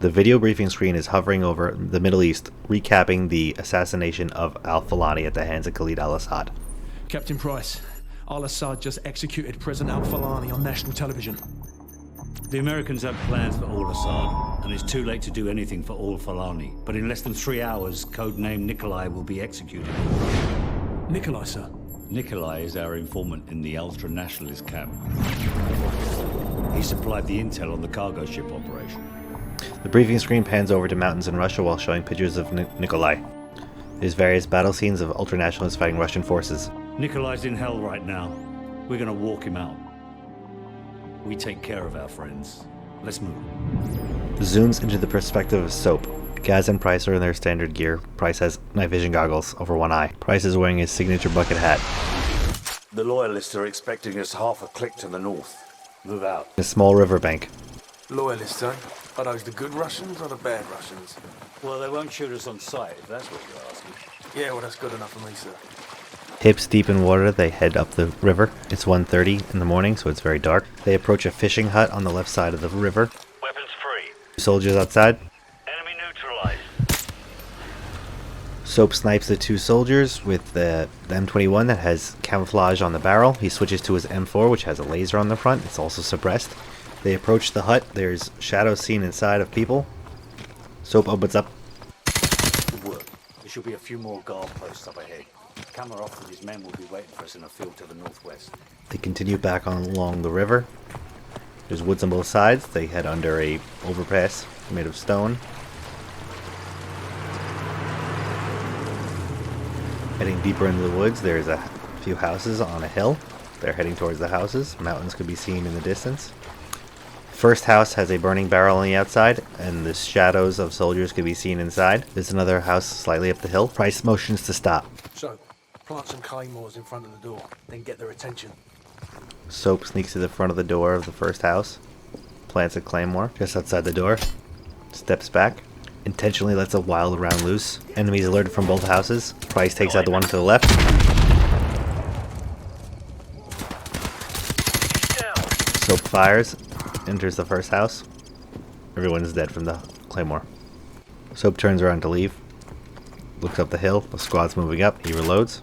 The video briefing screen is hovering over the Middle East, recapping the assassination of al-Fulani at the hands of Khalid al-Assad. Captain Price, al-Assad just executed President al-Fulani on national television. The Americans have plans for al-Assad, and it's too late to do anything for al-Fulani. But in less than 3 hours, codename Nikolai will be executed. Nikolai, sir? Nikolai is our informant in the ultra-nationalist camp. He supplied the intel on the cargo ship operation. The briefing screen pans over to mountains in Russia while showing pictures of Nikolai. There's various battle scenes of ultranationalists fighting Russian forces. Nikolai's in hell right now. We're gonna walk him out. We take care of our friends. Let's move. Zooms into the perspective of Soap. Gaz and Price are in their standard gear. Price has night vision goggles over one eye. Price is wearing his signature bucket hat. The loyalists are expecting us half a click to the north. Move out. A small riverbank. Loyalists, eh? Are those the good Russians or the bad Russians? Well, they won't shoot us on sight, if that's what you're asking. Yeah, well, that's good enough for me, sir. Hips deep in water, they head up the river. It's 1:30 in the morning, so it's very dark. They approach a fishing hut on the left side of the river. Weapons free. Soldiers outside. Enemy neutralized. Soap snipes the two soldiers with the M21 that has camouflage on the barrel. He switches to his M4, which has a laser on the front. It's also suppressed. They approach the hut. There's shadows seen inside of people. Soap opens up. Good work. There should be a few more guard posts up ahead. Kamarov and his men will be waiting for us in a field to the northwest. They continue back on along the river. There's woods on both sides. They head under a overpass made of stone. Heading deeper into the woods, there's a few houses on a hill. They're heading towards the houses. Mountains could be seen in the distance. First house has a burning barrel on the outside, and the shadows of soldiers could be seen inside. There's another house slightly up the hill. Price motions to stop. So, plant some claymores in front of the door, then get their attention. Soap sneaks to the front of the door of the first house, plants a claymore just outside the door, steps back, intentionally lets a wild round loose. Enemies alerted from both houses. Price takes out the one to the left. Soap fires, enters the first house. Everyone's dead from the claymore. Soap turns around to leave. Looks up the hill. The squad's moving up. He reloads.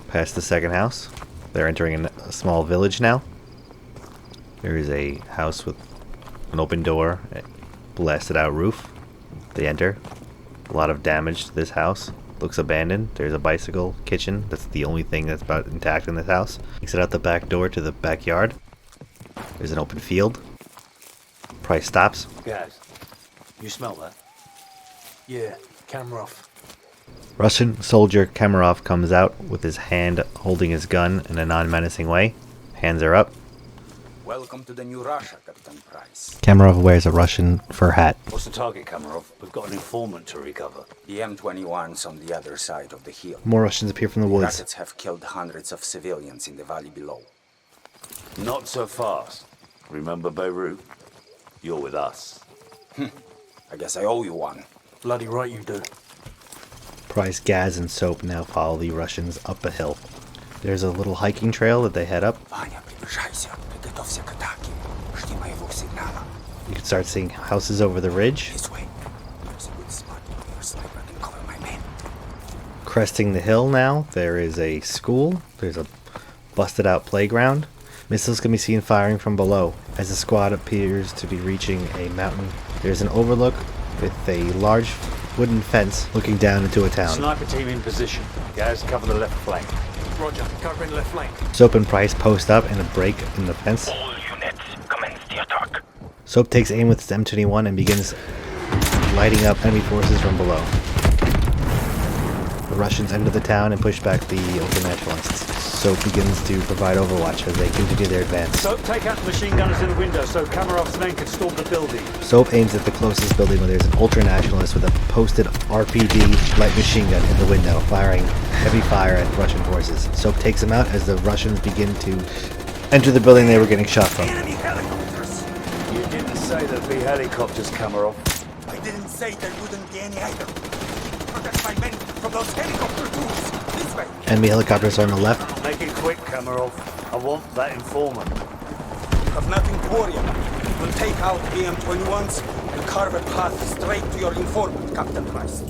Past the second house. They're entering a small village now. There is a house with an open door, a blasted out roof. They enter. A lot of damage to this house. Looks abandoned. There's a bicycle, kitchen. That's the only thing that's about intact in this house. Exit out the back door to the backyard. There's an open field. Price stops. Guys, you smell that? Yeah, camera off. Russian soldier Kamarov comes out with his hand holding his gun in a non-menacing way. Hands are up. Welcome to the new Russia, Captain Price. Kamarov wears a Russian fur hat. What's the target, Kamarov? We've got an informant to recover. The M21's on the other side of the hill. More Russians appear from the woods. Rockets have killed hundreds of civilians in the valley below. Not so fast. Remember Beirut? You're with us. I guess I owe you one. Bloody right you do. Price, Gaz, and Soap now follow the Russians up a hill. There's a little hiking trail that they head up. You can start seeing houses over the ridge. This way. There's a good spot where a sniper can cover my men. Cresting the hill now, there is a school. There's a busted out playground. Missiles can be seen firing from below. As the squad appears to be reaching a mountain, there's an overlook with a large wooden fence looking down into a town. Sniper team in position. Guys, cover the left flank. Roger, covering the left flank. Soap and Price post up in a break in the fence. All units, commence the attack. Soap takes aim with his M21 and begins lighting up enemy forces from below. The Russians enter the town and push back the ultranationalists. Soap begins to provide overwatch as they continue their advance. Soap, take out the machine gunners in the window so Kamarov's men can storm the building. Soap aims at the closest building where there's an ultranationalist with a posted RPG light machine gun in the window, firing heavy fire at Russian forces. Soap takes him out as the Russians begin to enter the building they were getting shot from. Enemy helicopters! You didn't say there'd be helicopters, Kamarov. I didn't say there wouldn't be any either. Protect my men from those helicopter tools. This way. Enemy helicopters are on the left. Make it quick, Kamarov. I want that informant. You have nothing to worry about. We'll take out the M21s and carve a path straight to your informant, Captain Price.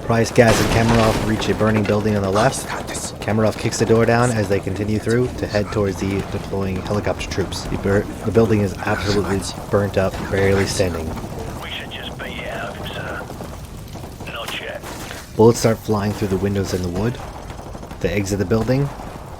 Price, Gaz, and Kamarov reach a burning building on the left. Status. Kamarov kicks the door down as they continue through to head towards the deploying helicopter troops. The building is absolutely burnt up, barely standing. We should just be out of him, sir. Not yet. Bullets start flying through the windows in the wood. They exit the building.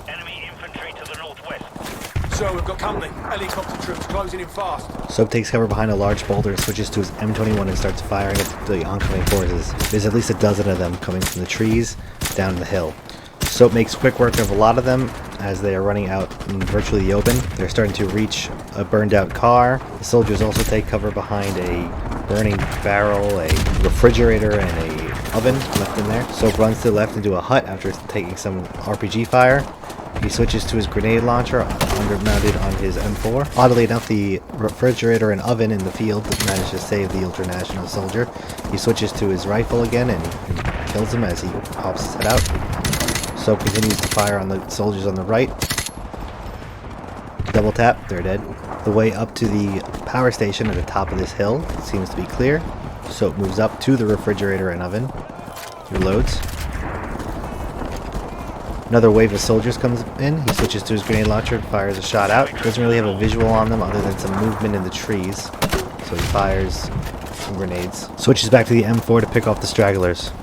Enemy infantry to the northwest. Sir, we've got company. Helicopter troops closing in fast. Soap takes cover behind a large boulder, switches to his M21 and starts firing at the oncoming forces. There's at least a dozen of them coming from the trees down the hill. Soap makes quick work of a lot of them as they are running out in virtually the open. They're starting to reach a burned out car. The soldiers also take cover behind a burning barrel, a refrigerator, and a oven left in there. Soap runs to the left into a hut after taking some RPG fire. He switches to his grenade launcher mounted on his M4. Oddly enough, the refrigerator and oven in the field managed to save the ultranational soldier. He switches to his rifle again and kills him as he pops his head out. Soap continues to fire on the soldiers on the right. Double tap, they're dead. The way up to the power station at the top of this hill seems to be clear. Soap moves up to the refrigerator and oven. Reloads. Another wave of soldiers comes in. He switches to his grenade launcher and fires a shot out. Doesn't really have a visual on them other than some movement in the trees. So he fires some grenades. Switches back to the M4 to pick off the stragglers.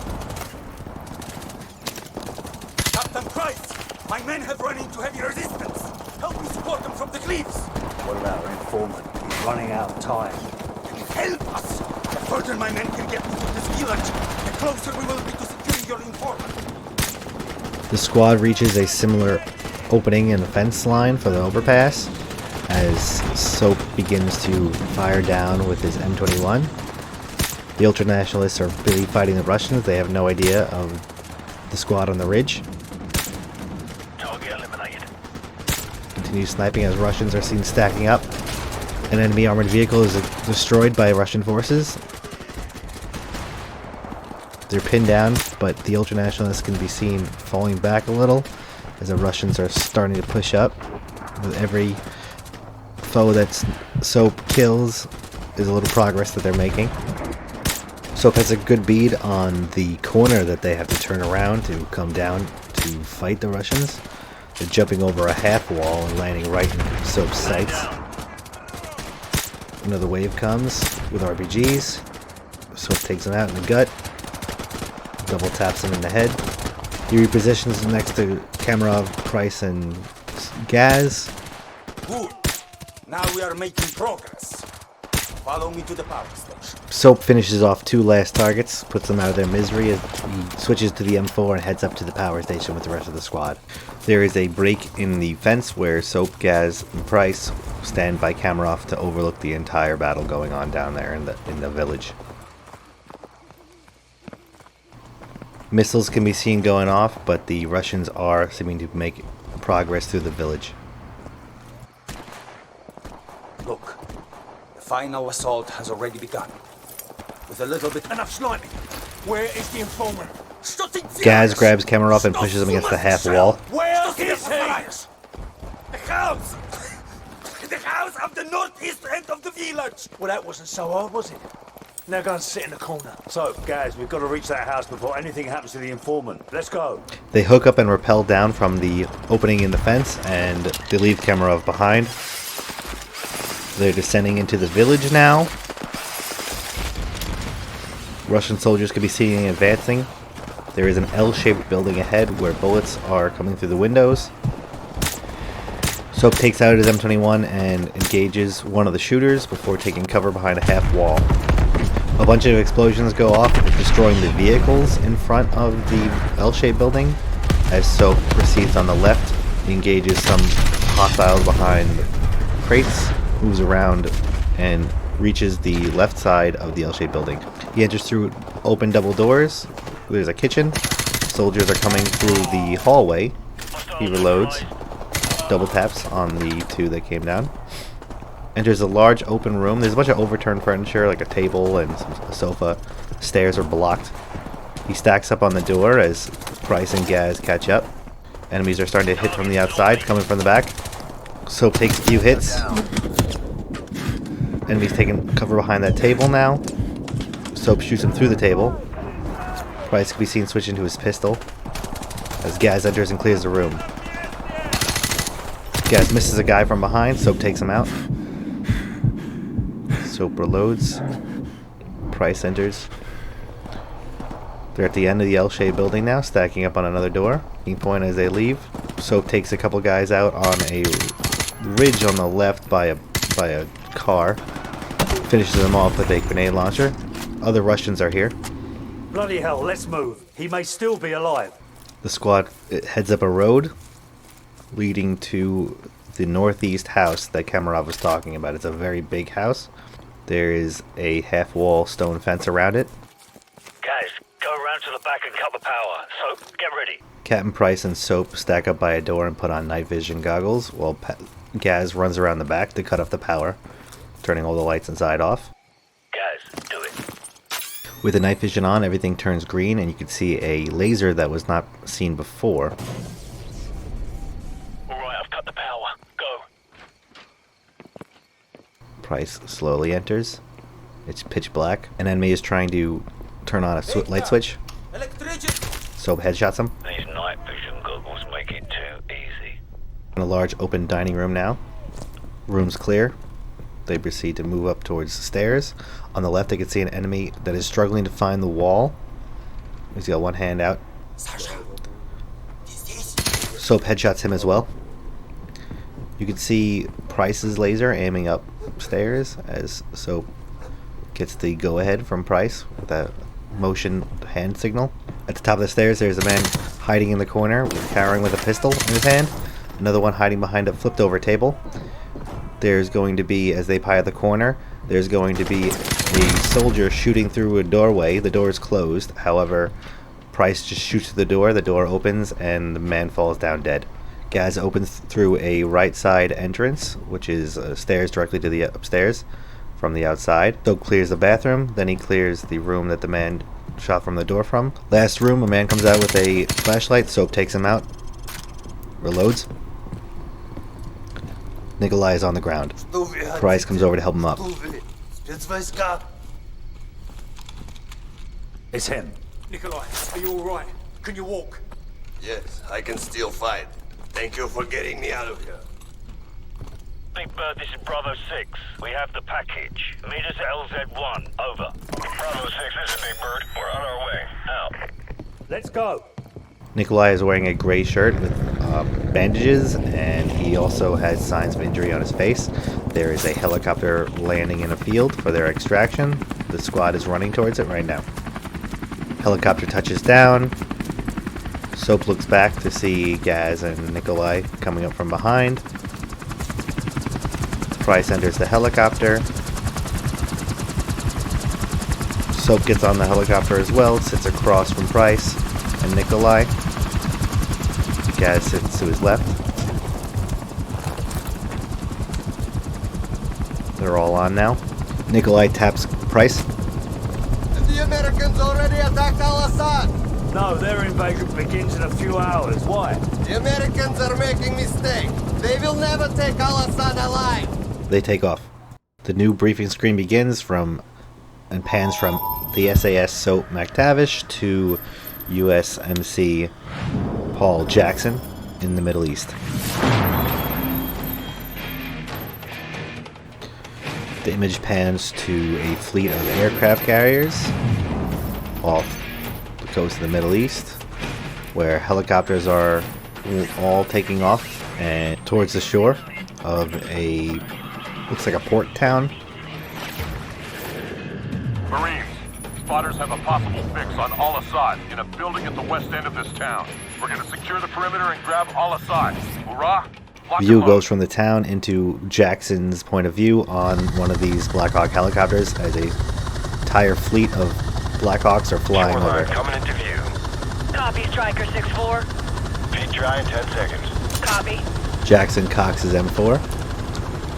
Captain Price, my men have run into heavy resistance. Help me support them from the cliffs. What about our informant? He's running out of time. Help us. The further my men can get me to this village, the closer we will be to securing your informant. The squad reaches a similar opening in the fence line for the overpass as Soap begins to fire down with his M21. The ultranationalists are busy fighting the Russians. They have no idea of the squad on the ridge. Target eliminated. Continues sniping as Russians are seen stacking up. An enemy armored vehicle is destroyed by Russian forces. They're pinned down, but the ultranationalists can be seen falling back a little as the Russians are starting to push up. With every foe that Soap kills is a little progress that they're making. Soap has a good bead on the corner that they have to turn around to come down to fight the Russians. They're jumping over a half wall and landing right in Soap's sights. Another wave comes with RPGs. Soap takes them out in the gut. Double taps him in the head. He repositions next to Kamarov, Price, and Gaz. Good. Now we are making progress. Follow me to the power station. Soap finishes off two last targets, puts them out of their misery as he switches to the M4 and heads up to the power station with the rest of the squad. There is a break in the fence where Soap, Gaz, and Price stand by Kamarov to overlook the entire battle going on down there in the village. Missiles can be seen going off, but the Russians are seeming to make progress through the village. Look, the final assault has already begun. With a little bit enough sniping. Where is the informant? Gaz grabs Kamarov and pushes him against the half wall. Where is he? The house! The house of the northeast end of the village! Well, that wasn't so hard, was it? Now go and sit in the corner. So, guys, we've got to reach that house before anything happens to the informant. Let's go. They hook up and rappel down from the opening in the fence, and they leave Kamarov behind. They're descending into the village now. Russian soldiers can be seen advancing. There is an L-shaped building ahead where bullets are coming through the windows. Soap takes out his M21 and engages one of the shooters before taking cover behind a half wall. A bunch of explosions go off, destroying the vehicles in front of the L-shaped building. As Soap proceeds on the left, he engages some hostiles behind crates, moves around, and reaches the left side of the L-shaped building. He enters through open double doors. There's a kitchen. Soldiers are coming through the hallway. He reloads, double taps on the two that came down. Enters a large open room. There's a bunch of overturned furniture, like a table and a sofa. Stairs are blocked. He stacks up on the door as Price and Gaz catch up. Enemies are starting to hit from the outside, coming from the back. Soap takes a few hits. Enemy's taking cover behind that table now. Soap shoots him through the table. Price can be seen switching to his pistol as Gaz enters and clears the room. Gaz misses a guy from behind. Soap takes him out. Soap reloads. Price enters. They're at the end of the L-shaped building now, stacking up on another door. Making point as they leave. Soap takes a couple guys out on a ridge on the left by a car. Finishes them off with a grenade launcher. Other Russians are here. Bloody hell, let's move. He may still be alive. The squad heads up a road leading to the northeast house that Kamarov was talking about. It's a very big house. There is a half-wall stone fence around it. Guys, go around to the back and cut the power. So, get ready. Captain Price and Soap stack up by a door and put on night vision goggles, while Gaz runs around the back to cut off the power, turning all the lights inside off. Guys, do it. With the night vision on, everything turns green, and you can see a laser that was not seen before. Alright, I've cut the power. Go. Price slowly enters. It's pitch black. An enemy is trying to turn on a light switch. Soap headshots him. These night vision goggles make it too easy. In a large open dining room now. Room's clear. They proceed to move up towards the stairs. On the left, they can see an enemy that is struggling to find the wall. He's got one hand out. Soap headshots him as well. You can see Price's laser aiming upstairs as Soap gets the go-ahead from Price with that motion hand signal. At the top of the stairs, there's a man hiding in the corner, carrying with a pistol in his hand. Another one hiding behind a flipped-over table. There's going to be, as they pie at the corner, there's going to be a soldier shooting through a doorway. The door is closed. However, Price just shoots through the door opens, and the man falls down dead. Gaz opens through a right side entrance, which is stairs directly to the upstairs from the outside. Soap clears the bathroom, then he clears the room that the man shot from the door from. Last room, a man comes out with a flashlight. Soap takes him out. Reloads. Nikolai is on the ground. Price comes over to help him up. It's him. Nikolai, are you alright? Can you walk? Yes, I can still fight. Thank you for getting me out of here. Big Bird, this is Bravo 6. We have the package. Meet us at LZ1. Over. Bravo 6, this is Big Bird. We're on our way. Out. Let's go. Nikolai is wearing a gray shirt with bandages, and he also has signs of injury on his face. There is a helicopter landing in a field for their extraction. The squad is running towards it right now. Helicopter touches down. Soap looks back to see Gaz and Nikolai coming up from behind. Price enters the helicopter. Soap gets on the helicopter as well, sits across from Price and Nikolai. Gaz sits to his left. They're all on now. Nikolai taps Price. The Americans already attacked Al-Assad! No, their invasion begins in a few hours. Why? The Americans are making mistake. They will never take Al-Assad alive! They take off. The new briefing screen begins and pans from the SAS Soap McTavish to USMC Paul Jackson in the Middle East. The image pans to a fleet of aircraft carriers off the coast of the Middle East, where helicopters are all taking off and towards the shore of a, looks like a port town. Marines, spotters have a possible fix on Al-Assad in a building at the west end of this town. We're going to secure the perimeter and grab Al-Assad. Hoorah! View goes from the town into Jackson's point of view on one of these Blackhawk helicopters as a entire fleet of Blackhawks are flying over. Coming into view. Copy, Striker 6-4. Feet dry in 10 seconds. Copy. Jackson cocks his M4.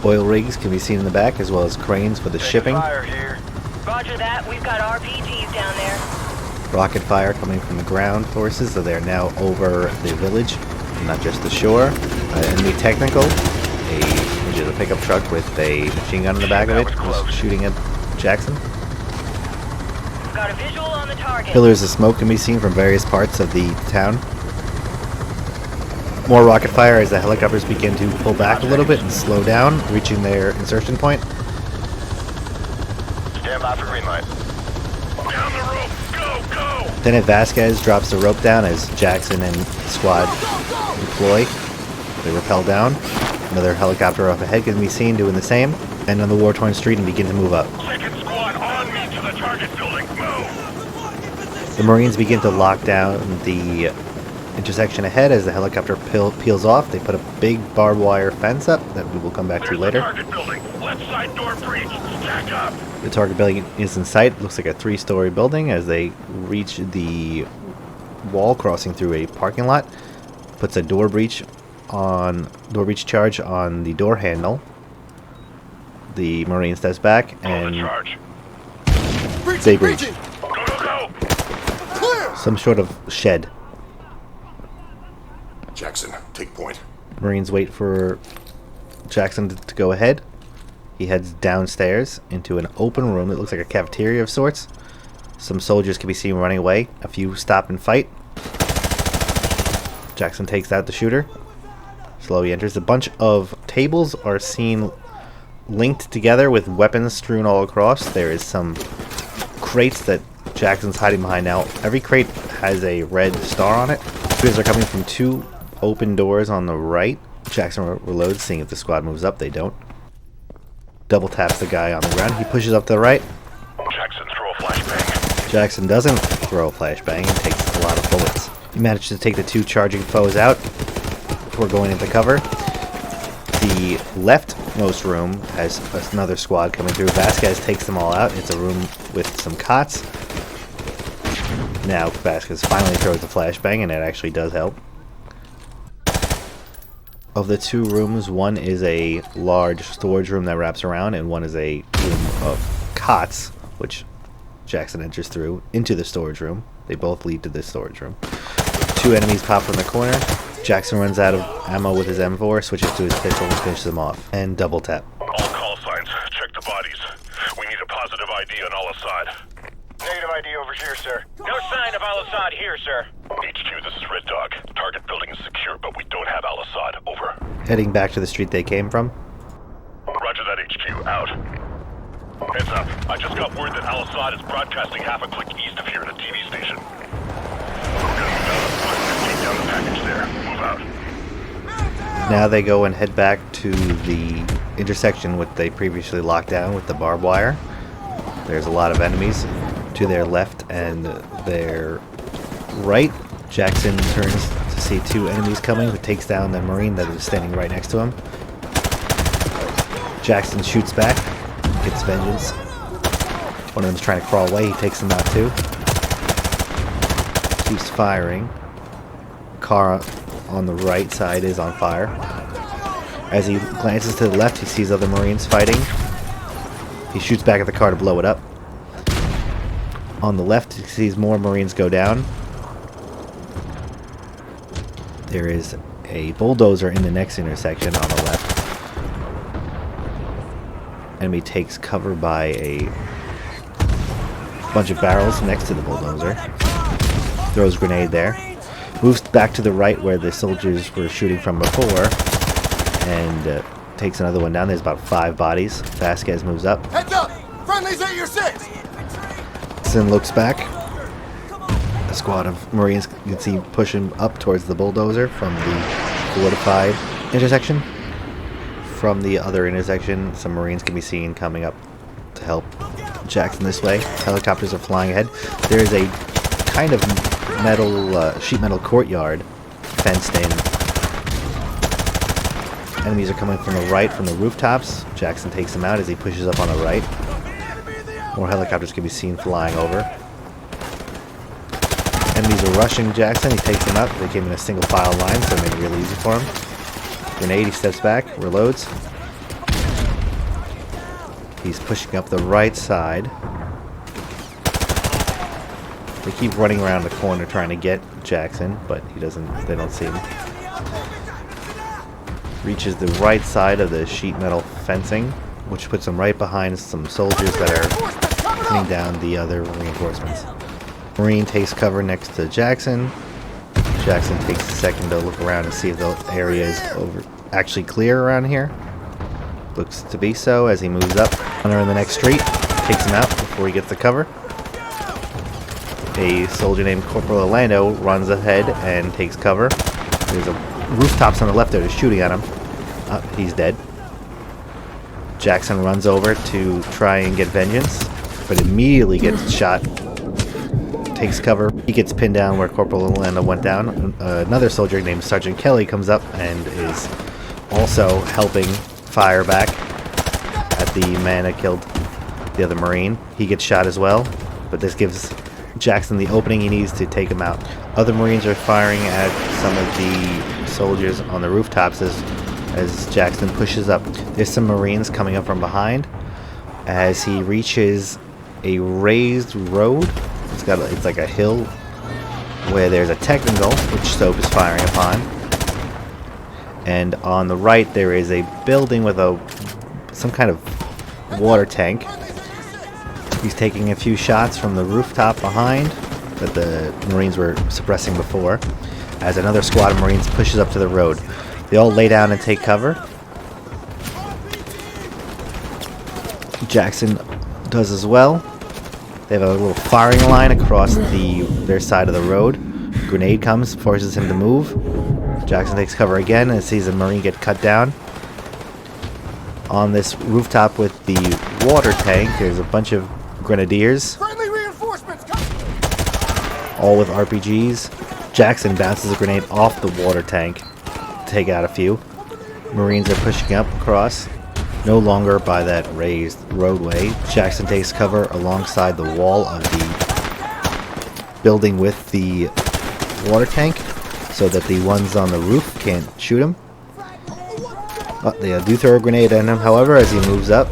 Oil rigs can be seen in the back, as well as cranes for the shipping. Fire here. Roger that. We've got RPGs down there. Rocket fire coming from the ground forces, so they're now over the village, not just the shore. Enemy technical, a There's a pickup truck with a machine gun in the back of it, just shooting at Jackson. Got a visual on the target. Pillars of smoke can be seen from various parts of the town. More rocket fire as the helicopters begin to pull back a little bit and slow down, reaching their insertion point. Stand by for green light. Down the rope. Go, go! Lieutenant Vasquez drops the rope down as Jackson and squad deploy. They rappel down. Another helicopter up ahead can be seen doing the same. And on the war-torn street and begin to move up. Second squad on me to the target building. Move! The Marines begin to lock down the intersection ahead as the helicopter peels off. They put a big barbed wire fence up that we will come back to later. Target building. Left side door breach. Stack up. The target building is in sight. Looks like a 3-story building as they reach the wall crossing through a parking lot. Puts a door breach charge on the door handle. The Marine steps back and they breach. Go, go, go! Clear! Some sort of shed. Jackson, take point. Marines wait for Jackson to go ahead. He heads downstairs into an open room that looks like a cafeteria of sorts. Some soldiers can be seen running away. A few stop and fight. Jackson takes out the shooter. Slowly enters. A bunch of tables are seen linked together with weapons strewn all across. There is some crates that Jackson's hiding behind now. Every crate has a red star on it. Shooters are coming from 2 open doors on the right. Jackson reloads, seeing if the squad moves up. They don't. Double taps the guy on the ground. He pushes up to the right. Jackson, throw a flashbang. Jackson doesn't throw a flashbang and takes a lot of bullets. He manages to take the 2 charging foes out before going into cover. The leftmost room has another squad coming through. Vasquez takes them all out. It's a room with some cots. Now Vasquez finally throws the flashbang, and it actually does help. Of the 2 rooms, one is a large storage room that wraps around, and one is a room of cots, which Jackson enters through into the storage room. They both lead to this storage room. 2 enemies pop from the corner. Jackson runs out of ammo with his M4, switches to his pistol and finishes them off. And double tap. All call signs. Check the bodies. We need a positive ID on Al-Assad. Negative ID over here, sir. No sign of Al-Assad here, sir. HQ, this is Red Dog. Target building is secure, but we don't have Al-Assad. Over. Heading back to the street they came from. Roger that, HQ. Out. Heads up. I just got word that Al-Assad is broadcasting half a click east of here at a TV station. We're gonna move out. Keep down the package there. Move out. Now they go and head back to the intersection which they previously locked down with the barbed wire. There's a lot of enemies to their left and their right. Jackson turns to see 2 enemies coming, who takes down the Marine that is standing right next to him. Jackson shoots back, gets vengeance. One of them's trying to crawl away, he takes them out too. Keeps firing. Car on the right side is on fire. As he glances to the left, he sees other Marines fighting. He shoots back at the car to blow it up. On the left, he sees more Marines go down. There is a bulldozer in the next intersection on the left. Enemy takes cover by a bunch of barrels next to the bulldozer. Throws a grenade there. Moves back to the right where the soldiers were shooting from before. And takes another one down. There's about 5 bodies. Vasquez moves up. Heads up! Friendly's at your 6! Jackson looks back. A squad of Marines you can see pushing up towards the bulldozer from the fortified intersection. From the other intersection, some Marines can be seen coming up to help Jackson this way. Helicopters are flying ahead. There is a kind of metal, sheet metal courtyard fenced in. Enemies are coming from the right, from the rooftops. Jackson takes them out as he pushes up on the right. More helicopters can be seen flying over. Enemies are rushing Jackson. He takes them out. They came in a single file line, so it made it really easy for him. Grenade, he steps back, reloads. He's pushing up the right side. They keep running around the corner trying to get Jackson, but he doesn't. They don't see him. reaches the right side of the sheet metal fencing, which puts him right behind some soldiers that are pinning down the other reinforcements. Marine takes cover next to Jackson. Jackson takes a second to look around and see if the area is actually clear around here. Looks to be so as he moves up. Hunter in the next street takes him out before he gets the cover. A soldier named Corporal Orlando runs ahead and takes cover. There's rooftops on the left there that's shooting at him. He's dead. Jackson runs over to try and get vengeance, but immediately gets shot. Takes cover. He gets pinned down where Corporal Orlando went down. Another soldier named Sergeant Kelly comes up and is also helping fire back at the man that killed the other Marine. He gets shot as well, but this gives Jackson the opening he needs to take him out. Other Marines are firing at some of the soldiers on the rooftops as Jackson pushes up. There's some Marines coming up from behind as he reaches a raised road. It's like a hill where there's a technical which Soap is firing upon. And on the right there is a building with some kind of water tank. He's taking a few shots from the rooftop behind that the Marines were suppressing before, as another squad of Marines pushes up to the road. They all lay down and take cover. Jackson does as well. They have a little firing line across their side of the road. Grenade comes, forces him to move. Jackson takes cover again and sees a Marine get cut down. On this rooftop with the water tank, there's a bunch of Grenadiers, all with RPGs. Jackson bounces a grenade off the water tank to take out a few. Marines are pushing up across, no longer by that raised roadway. Jackson takes cover alongside the wall of the building with the water tank so that the ones on the roof can't shoot him. They do throw a grenade at him, however, as he moves up.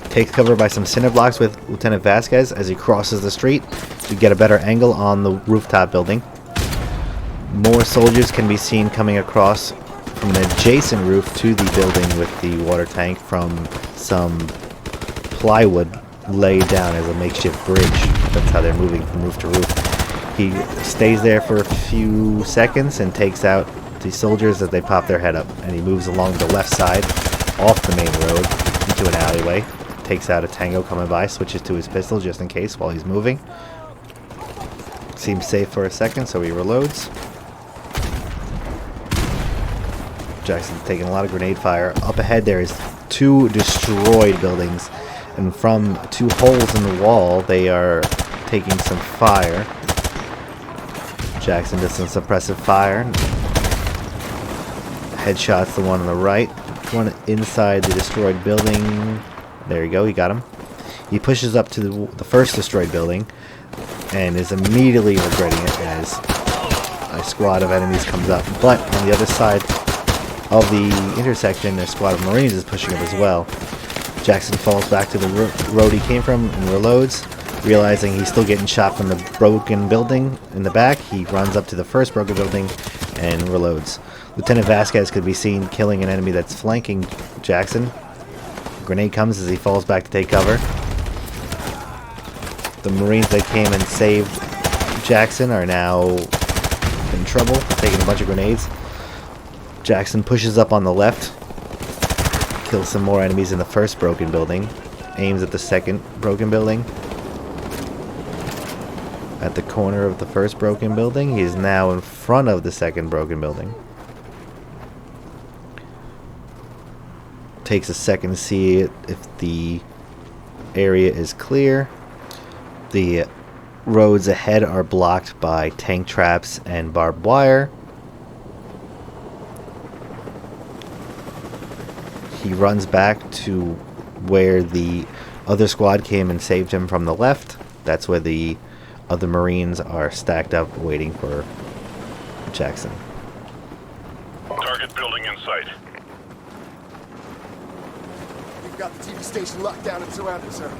Takes cover by some cinder blocks with Lieutenant Vasquez as he crosses the street to get a better angle on the rooftop building. More soldiers can be seen coming across from an adjacent roof to the building with the water tank from some plywood laid down as a makeshift bridge. That's how they're moving from roof to roof. He stays there for a few seconds and takes out the soldiers as they pop their head up, and he moves along the left side off the main road into an alleyway. Takes out a tango coming by, switches to his pistol just in case while he's moving. Seems safe for a second, so he reloads. Jackson's taking a lot of grenade fire. Up ahead there is 2 destroyed buildings, and from 2 holes in the wall they are taking some fire. Jackson does some suppressive fire. Headshots the one on the right. One inside the destroyed building. There you go, he got him. He pushes up to the first destroyed building and is immediately regretting it as a squad of enemies comes up. But on the other side of the intersection, a squad of Marines is pushing up as well. Jackson falls back to the road he came from and reloads. Realizing he's still getting shot from the broken building in the back, he runs up to the first broken building and reloads. Lieutenant Vasquez could be seen killing an enemy that's flanking Jackson. A grenade comes as he falls back to take cover. The Marines that came and saved Jackson are now in trouble, taking a bunch of grenades. Jackson pushes up on the left, kills some more enemies in the first broken building, aims at the second broken building. At the corner of the first broken building, he is now in front of the second broken building. Takes a second to see if the area is clear. The roads ahead are blocked by tank traps and barbed wire. He runs back to where the other squad came and saved him from the left. That's where the other Marines are stacked up waiting for Jackson. Target building in sight. We've got the TV station locked down and surrounded, sir.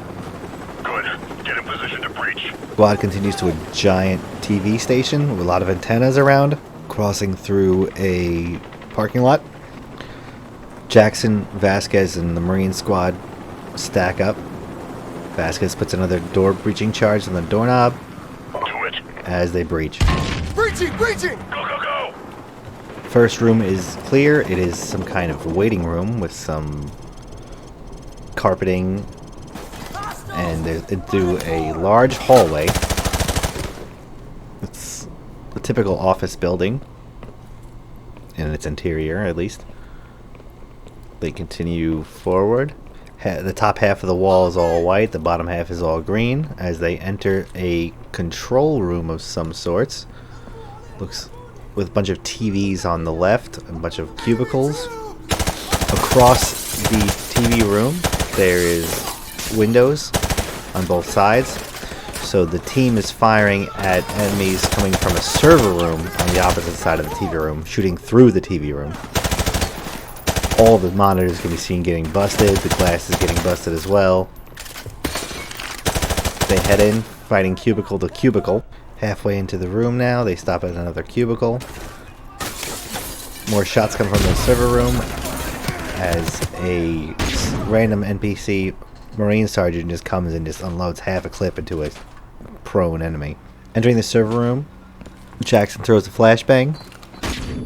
Good. Get in position to breach. Squad continues to a giant TV station with a lot of antennas around, crossing through a parking lot. Jackson, Vasquez, and the Marine squad stack up. Vasquez puts another door breaching charge on the doorknob Do it. as they breach. Breaching! Breaching! Go, go, go! First room is clear. It is some kind of waiting room with some carpeting, and there's into a large hallway. It's a typical office building in its interior, at least. They continue forward. The top half of the wall is all white, the bottom half is all green, as they enter a control room of some sorts. Looks with a bunch of TVs on the left, a bunch of cubicles. Across the TV room, there is windows on both sides. So the team is firing at enemies coming from a server room on the opposite side of the TV room, shooting through the TV room. All the monitors can be seen getting busted. The glass is getting busted as well. They head in, fighting cubicle to cubicle. Halfway into the room now, they stop at another cubicle. More shots come from the server room as a random NPC Marine Sergeant just comes and just unloads half a clip into a prone enemy. Entering the server room, Jackson throws a flashbang.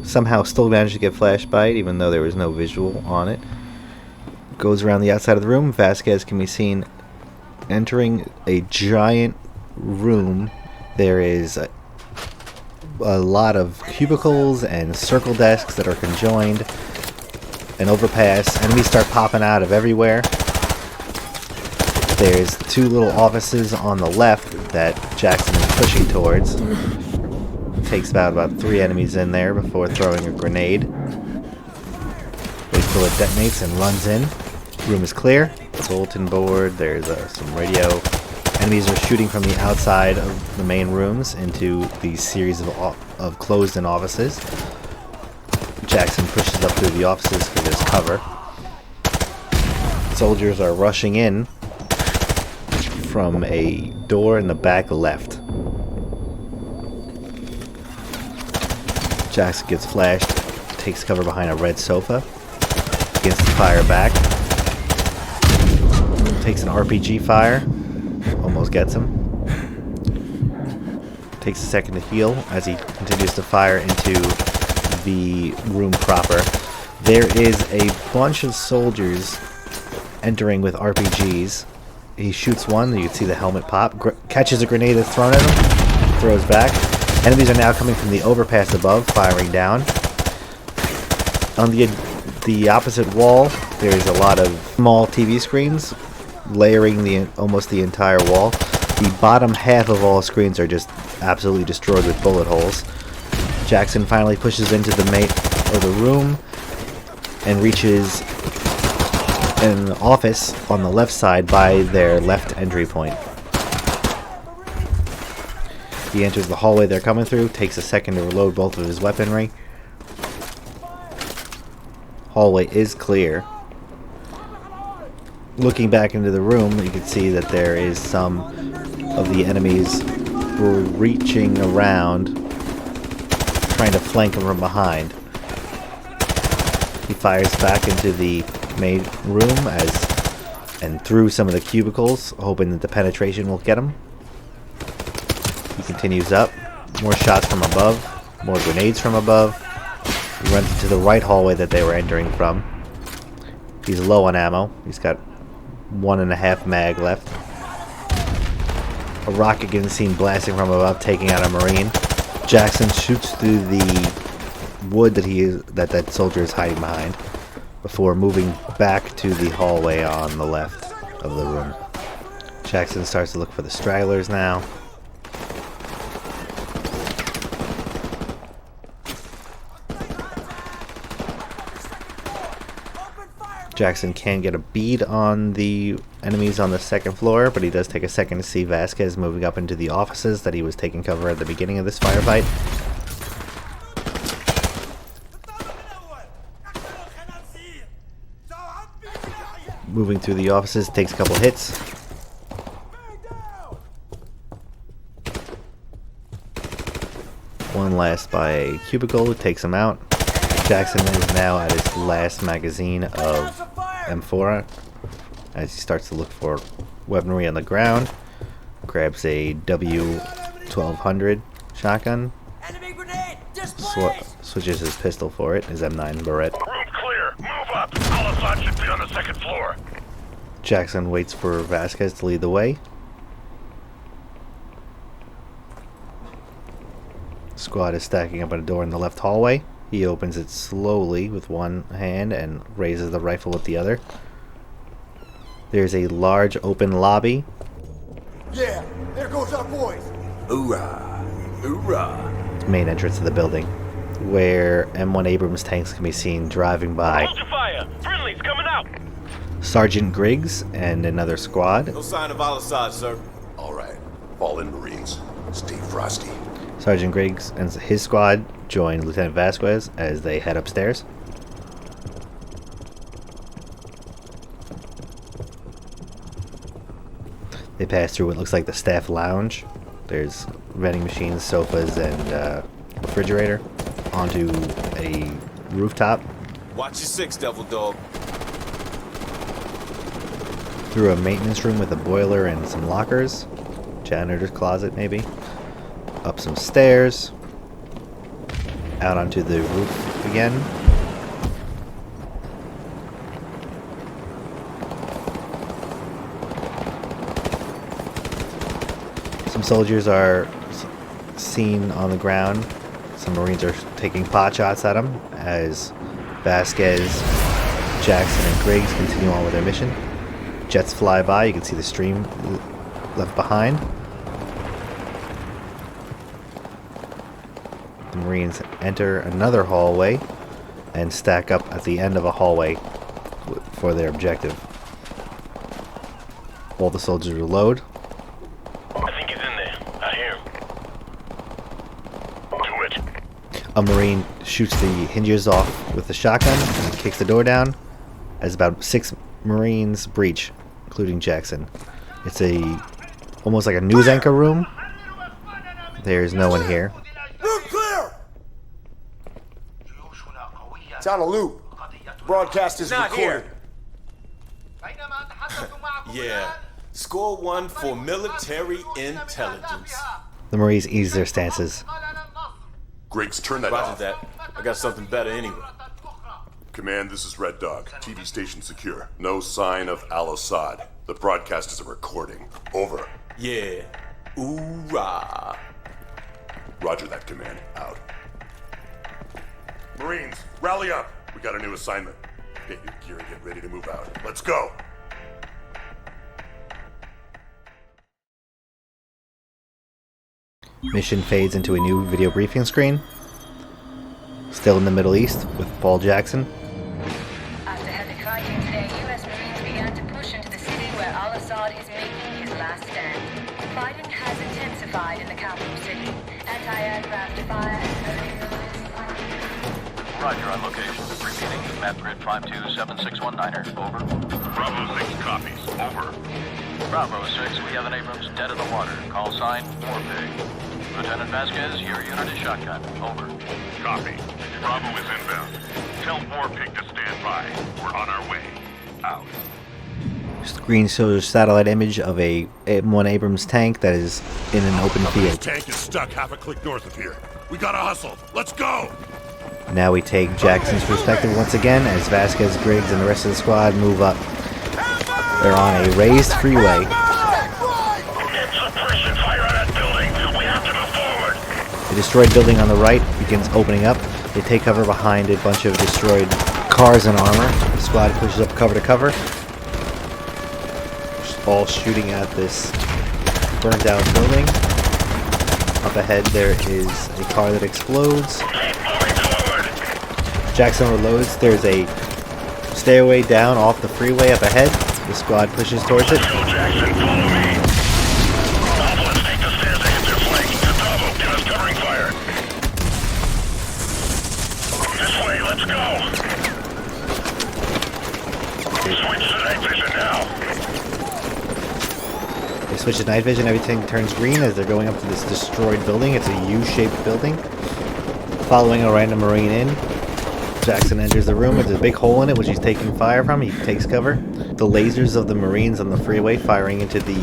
Somehow still managed to get flashbite even though there was no visual on it. Goes around the outside of the room. Vasquez can be seen entering a giant room. There is a lot of cubicles and circle desks that are conjoined. An overpass. Enemies start popping out of everywhere. There's two little offices on the left that Jackson is pushing towards. Takes about 3 enemies in there before throwing a grenade. Waits till it detonates and runs in. Room is clear. Bulletin board. There's some radio. Enemies are shooting from the outside of the main rooms into these series of closed-in offices. Jackson pushes up through the offices for this cover. Soldiers are rushing in from a door in the back left. Jackson gets flashed, takes cover behind a red sofa, begins to fire back, takes an RPG fire, almost gets him, takes a second to heal as he continues to fire into the room proper. There is a bunch of soldiers entering with RPGs. He shoots one, you can see the helmet pop, catches a grenade that's thrown at him, throws back. Enemies are now coming from the overpass above, firing down. On the opposite wall, there's a lot of small TV screens layering almost the entire wall. The bottom half of all screens are just absolutely destroyed with bullet holes. Jackson finally pushes into the room and reaches an office on the left side by their left entry point. He enters the hallway they're coming through, takes a second to reload both of his weaponry. Hallway is clear. Looking back into the room, you can see that there is some of the enemies reaching around, trying to flank him from behind. He fires back into the main room and through some of the cubicles, hoping that the penetration will get him. He continues up. More shots from above. More grenades from above. He runs into the right hallway that they were entering from. He's low on ammo. He's got 1.5 mag left. A rocket getting seen blasting from above, taking out a Marine. Jackson shoots through the wood that soldier is hiding behind before moving back to the hallway on the left of the room. Jackson starts to look for the stragglers now. Jackson can get a bead on the enemies on the second floor, but he does take a second to see Vasquez moving up into the offices that he was taking cover at the beginning of this firefight. Moving through the offices, takes a couple hits. One last by a cubicle, takes him out. Jackson is now at his last magazine of M4 as he starts to look for weaponry on the ground. Grabs a W1200 shotgun. Switches his pistol for it, his M9 Barrett. Room clear. Move up. Al-Assad should be on the second floor. Jackson waits for Vasquez to lead the way. Squad is stacking up at a door in the left hallway. He opens it slowly with one hand and raises the rifle with the other. There's a large open lobby. Yeah, there goes our boys. Hoorah! Hoorah! Main entrance to the building, where M1 Abrams tanks can be seen driving by. Hold your fire. Friendly's coming out. Sergeant Griggs and another squad. No sign of Al-Assad, sir. All right. Fall in, Marines. Stay frosty. Sergeant Griggs and his squad join Lieutenant Vasquez as they head upstairs. They pass through what looks like the staff lounge. There's vending machines, sofas, and refrigerator onto a rooftop. Watch your six, Devil Dog. Through a maintenance room with a boiler and some lockers. Janitor's closet, maybe. Up some stairs. Out onto the roof again. Some soldiers are seen on the ground. Some Marines are taking pot shots at them as Vasquez, Jackson, and Griggs continue on with their mission. Jets fly by. You can see the stream left behind. The Marines enter another hallway and stack up at the end of a hallway for their objective. All the soldiers reload. I think he's in there. I hear him. Do it. A Marine shoots the hinges off with a shotgun and kicks the door down as about 6 Marines breach, including Jackson. It's almost like a news anchor room. There's no one here. Room clear! It's on a loop. Broadcast is recorded. Yeah. Score 1 for military intelligence. The Marines ease their stances. Griggs, turn that Roger off. that. I got something better anyway. Command, this is Red Dog. TV station secure. No sign of Al-Assad. The broadcast is a recording. Over. Yeah. Hoorah. Roger that, Command. Out. Marines, rally up. We got a new assignment. Get your gear and get ready to move out. Let's go. Mission fades into a new video briefing screen. Still in the Middle East with Paul Jackson. After heavy fighting today, U.S. Marines began to push into the city where Al-Assad is making his last stand. Fighting has intensified in the capital city. Anti-aircraft fire. Roger on location. Repeating, map grid 527619er. Over. Bravo 6 copies. Over. Bravo 6, we have an Abrams dead in the water. Call sign, Warpig. Lieutenant Vasquez, your unit is shotgun. Over. Copy. Bravo is inbound. Tell Warpig to stand by. We're on our way. Out. Screen shows a satellite image of a M1 Abrams tank that is in an open This field. tank is stuck half a click north of here. We gotta hustle. Let's go. Now we take Jackson's perspective once again as Vasquez, Griggs, and the rest of the squad move up. They're on a raised freeway. Get suppression fire on that building. We have to move forward. The destroyed building on the right begins opening up. They take cover behind a bunch of destroyed cars and armor. The squad pushes up cover to cover. All shooting at this burned out building. Up ahead there is a car that explodes. Jackson reloads. There's a stairway down off the freeway up ahead. The squad pushes towards it. Jackson, follow me. Bravo, let's take the stairs to hit their flank. Bravo, give us covering fire. This way, let's go. Switch to night vision now. They switch to night vision. Everything turns green as they're going up to this destroyed building. It's a U-shaped building. Following a random Marine in to Jackson enters the room. There's a big hole in it, which he's taking fire from. He takes cover. The lasers of the Marines on the freeway firing into the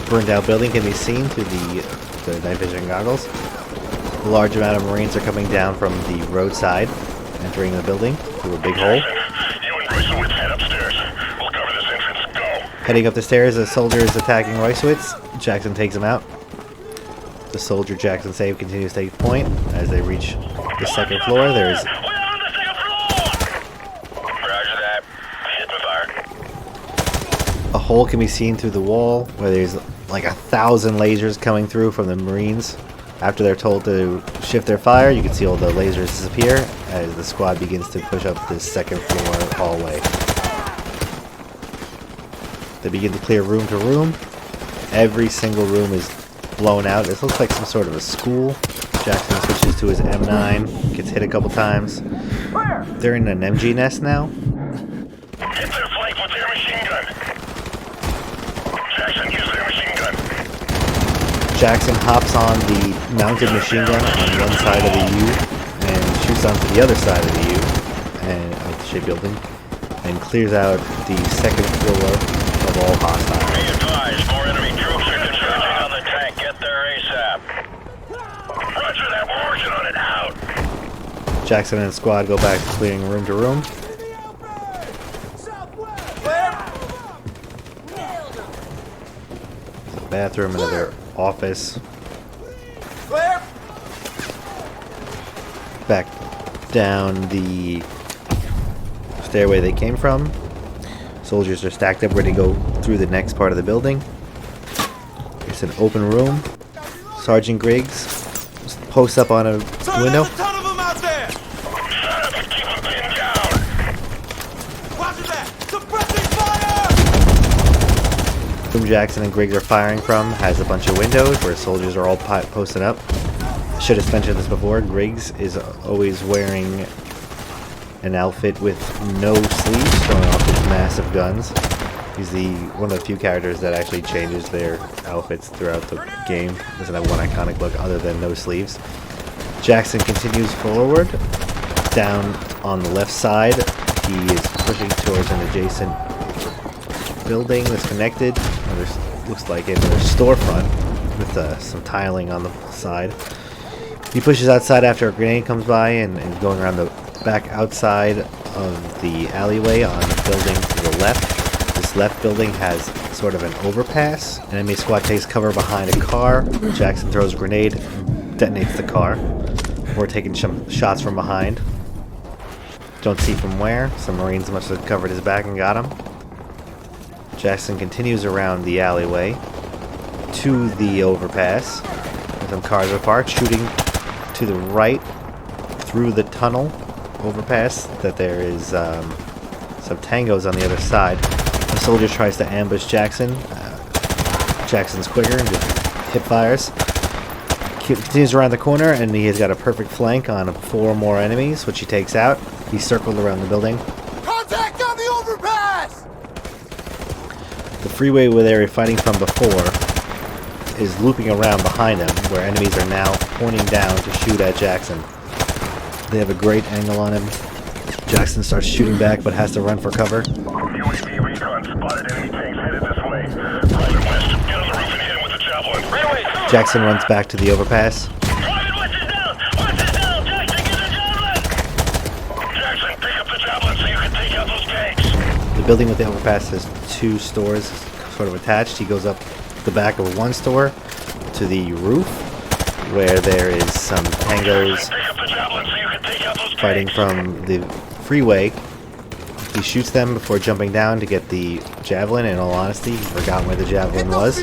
burned out building can be seen through the night vision goggles. A large amount of Marines are coming down from the roadside, entering the building through a big hole. You and Roysowitz head upstairs. We'll cover this entrance. Go. Heading up the stairs, a soldier is attacking Roysowitz. Jackson takes him out. The soldier Jackson save continues to take point. As they reach the second floor, there's a hole can be seen through the wall where there's like 1,000 lasers coming through from the Marines. After they're told to shift their fire, you can see all the lasers disappear as the squad begins to push up this second floor hallway. They begin to clear room to room. Every single room is blown out. This looks like some sort of a school. Jackson switches to his M9, gets hit a couple times. They're in an MG nest now. Hit their flank with their machine gun. Jackson, use their machine gun. Jackson hops on the mounted machine gun on one side of the U and shoots onto the other side of the U and of the shipbuilding and clears out the second floor of all hostiles. Be advised, more enemy troops are converging on the tank. Get there ASAP. Roger that, we're working on it. Out. Jackson and his squad go back to clearing room to room. There's a bathroom, another office. Back down the stairway they came from. Soldiers are stacked up ready to go through the next part of the building. It's an open room. Sergeant Griggs posts up on a window. Room Jackson and Griggs are firing from has a bunch of windows where soldiers are all posted up. I should have mentioned this before. Griggs is always wearing an outfit with no sleeves, showing off his massive guns. He's one of the few characters that actually changes their outfits throughout the game. Doesn't have one iconic look other than no sleeves. Jackson continues forward. Down on the left side, he is pushing towards an adjacent building that's connected. Looks like another storefront with some tiling on the side. He pushes outside after a grenade comes by and going around the back outside of the alleyway on the building to the left. This left building has sort of an overpass. An enemy squad takes cover behind a car. Jackson throws a grenade and detonates the car. We're taking shots from behind. Don't see from where. Some Marines must have covered his back and got him. Jackson continues around the alleyway to the overpass. Some cars are parked, shooting to the right through the tunnel overpass. That there is some tangos on the other side. The soldier tries to ambush Jackson. Jackson's quicker and just hip fires. Continues around the corner and he has got a perfect flank on 4 more enemies, which he takes out. He's circled around the building. Contact on the overpass! The freeway where they were fighting from before is looping around behind him, where enemies are now pointing down to shoot at Jackson. They have a great angle on him. Jackson starts shooting back, but has to run for cover. UAV recon spotted enemy tanks headed this way. Private West, get on the roof and hit him with the javelin. Right away. Jackson runs back to the overpass. Private West is down! West is down! Jackson, get the javelin! Jackson, pick up the javelin so you can take out those tanks. The building with the overpass has 2 stores sort of attached. He goes up the back of one store to the roof, where there is some tangos fighting from the freeway. He shoots them before jumping down to get the javelin. In all honesty, he forgot where the javelin was.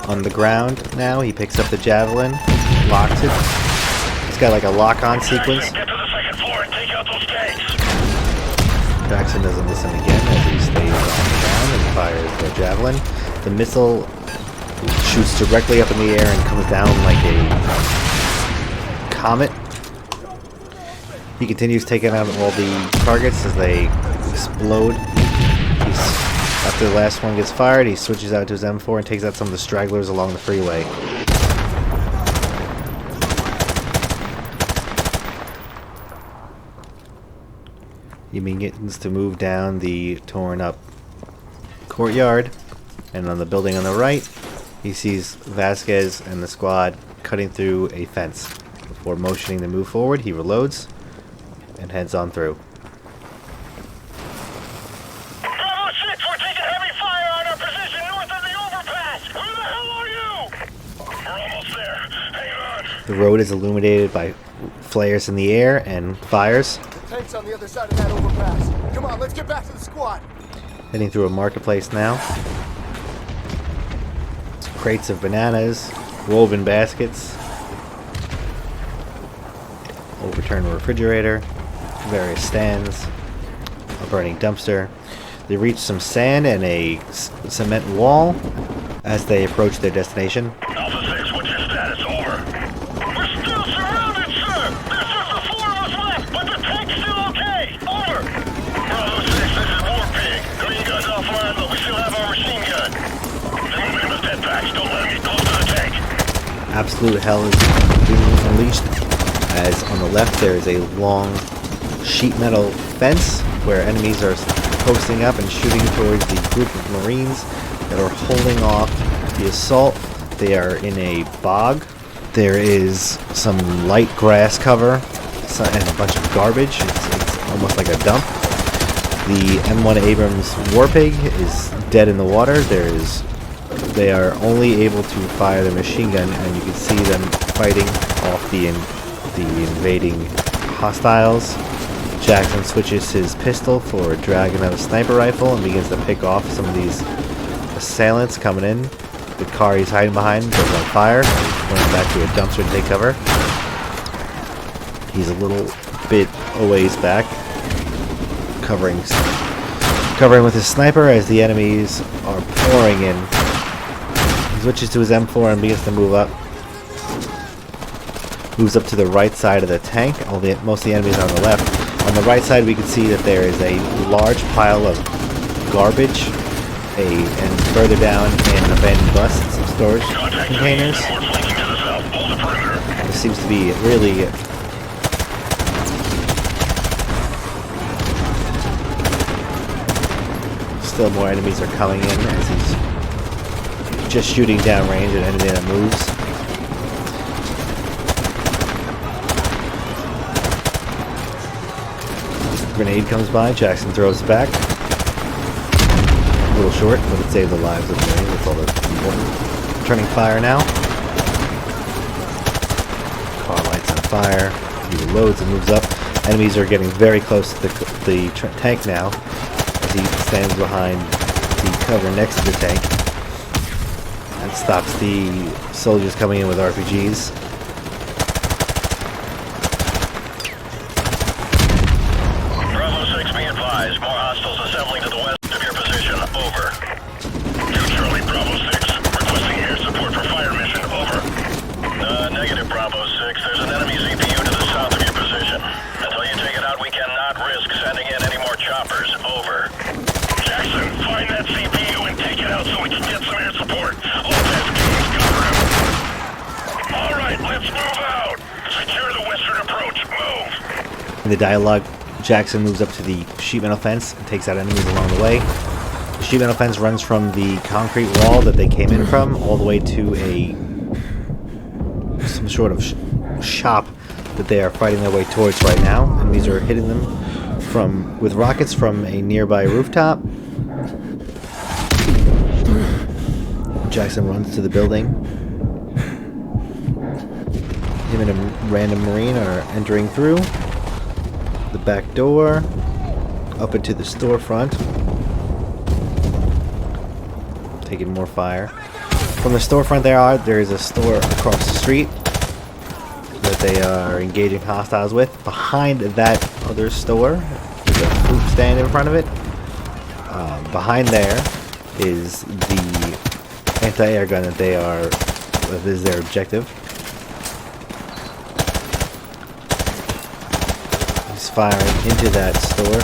On the ground now, he picks up the javelin, locks it. It's got like a lock-on sequence. Jackson doesn't listen again as he stays on the ground and fires the javelin. The missile shoots directly up in the air and comes down like a comet. He continues taking out all the targets as they explode. After the last one gets fired, he switches out to his M4 and takes out some of the stragglers along the freeway. He begins to move down the torn up courtyard, and on the building on the right, he sees Vasquez and the squad cutting through a fence. Before motioning to move forward, he reloads and heads on through. Bravo 6, we're taking heavy fire on our position north of the overpass! Where the hell are you? We're almost there. Hang on. The road is illuminated by flares in the air and fires. The tank's on the other side of that overpass. Come on, let's get back to the squad. Heading through a marketplace now. Crates of bananas, woven baskets, overturned refrigerator, various stands, a burning dumpster. They reach some sand and a cement wall as they approach their destination. Alpha 6, what's your status? Over. We're still surrounded, sir! There's just the 4 of us left, but the tank's still okay! Over! Bravo 6, this is Warpig. Green gun's offline, but we still have our machine gun. They're moving in with dead packs. Don't let them get close to the tank. Absolute hell is being unleashed, as on the left there is a long sheet metal fence where enemies are posting up and shooting towards the group of Marines that are holding off the assault. They are in a bog. There is some light grass cover and a bunch of garbage. It's almost like a dump. The M1 Abrams Warpig is dead in the water. They are only able to fire their machine gun, and you can see them fighting off the invading hostiles. Jackson switches his pistol for a Dragunov sniper rifle and begins to pick off some of these assailants coming in. The car he's hiding behind goes on fire, going back to a dumpster to take cover. He's a little bit a ways back, covering with his sniper as the enemies are pouring in. He switches to his M4 and begins to move up. Moves up to the right side of the tank. Most of the enemies are on the left. On the right side, we can see that there is a large pile of garbage, and further down an abandoned bus and some storage containers. There seems to be really still more enemies are coming in as he's just shooting down range at anything that moves. Grenade comes by, Jackson throws it back. A little short, but it saved the lives of the Marines. That's all that's important. Turning fire now. Car lights on fire. He reloads and moves up. Enemies are getting very close to the tank now, as he stands behind the cover next to the tank and stops the soldiers coming in with RPGs. In the dialogue, Jackson moves up to the sheet metal fence and takes out enemies along the way. The sheet metal fence runs from the concrete wall that they came in from all the way to some sort of shop that they are fighting their way towards right now. Enemies are hitting them with rockets from a nearby rooftop. Jackson runs to the building. Him and a random Marine are entering through the back door, up into the storefront, taking more fire. From the storefront there is a store across the street that they are engaging hostiles with. Behind that other store, there's a fruit stand in front of it. Behind there is the anti-air gun that is their objective. Firing into that store.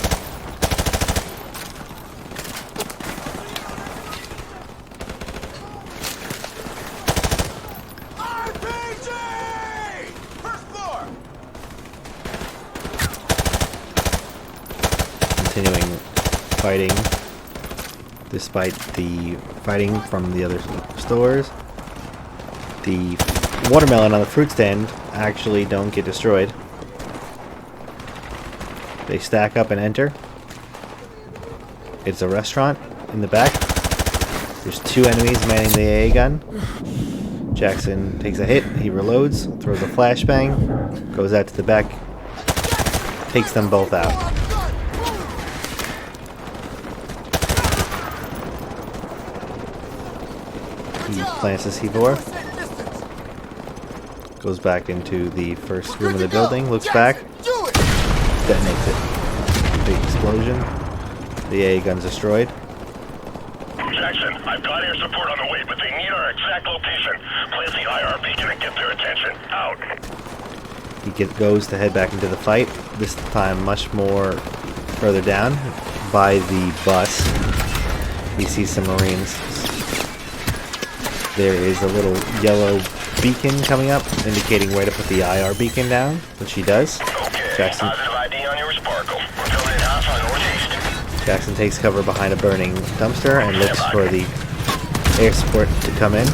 RPG! First floor! continuing fighting despite the fighting from the other stores. The watermelon on the fruit stand actually don't get destroyed. They stack up and enter. It's a restaurant in the back. There's 2 enemies manning the AA gun. Jackson takes a hit, he reloads, throws a flashbang, goes out to the back, takes them both out. He plants the C4, goes back into the first room of the building, looks back, detonates it. Big explosion. The AA gun's destroyed. Jackson, I've got air support on the way, but they need our exact location. Plant the IR beacon and get their attention. Out. He goes to head back into the fight, this time much more further down by the bus. He sees some Marines. There is a little yellow beacon coming up, indicating where to put the IR beacon down, which he does. Okay, Jackson. positive ID on your Sparkle. We're coming in hot on northeast. Jackson takes cover behind a burning dumpster and looks for the air support to come in.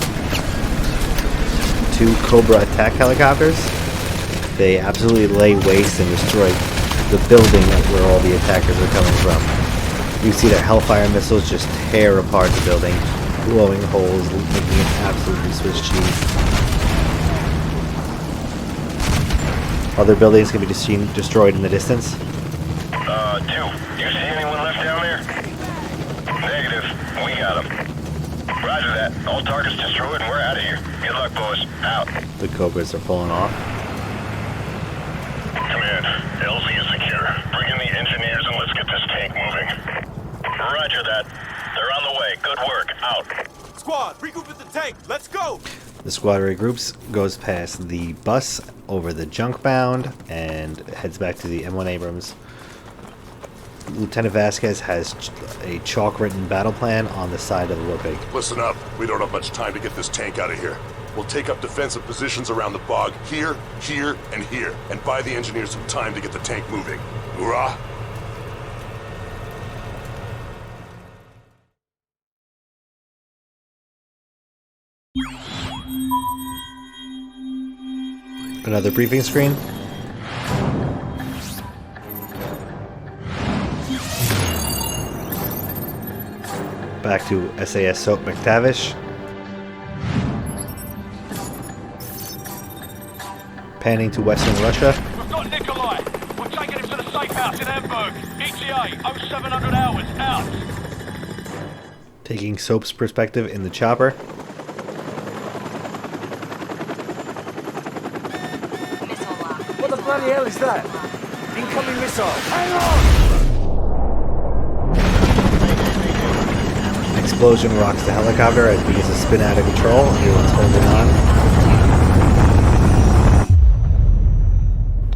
2 Cobra attack helicopters. They absolutely lay waste and destroy the building where all the attackers are coming from. You see their Hellfire missiles just tear apart the building, blowing holes, making it absolutely Swiss cheese. Other buildings can be destroyed in the distance. 2. You see anyone left down there? Negative. We got them. Roger that. All targets destroyed and we're out of here. Good luck, boys. Out. The Cobras are pulling off. Command, LZ is secure. Bring in the engineers and let's get this tank moving. Roger that. They're on the way. Good work. Out. Squad, regroup at the tank. Let's go. The squad regroups, goes past the bus over the junk bound, and heads back to the M1 Abrams. Lieutenant Vasquez has a chalk-written battle plan on the side of the war pig. Listen up. We don't have much time to get this tank out of here. We'll take up defensive positions around the bog here, here, and here, and buy the engineers some time to get the tank moving. Hoorah! Another briefing screen. Back to SAS Soap McTavish. Panning to Western Russia. We've got Nikolai. We're taking him to the safe house in Hamburg. ETA 0700 hours. Out. Taking Soap's perspective in the chopper. What the bloody hell is that? Incoming missile. Hang on! Explosion rocks the helicopter as it begins to spin out of control. Everyone's holding on.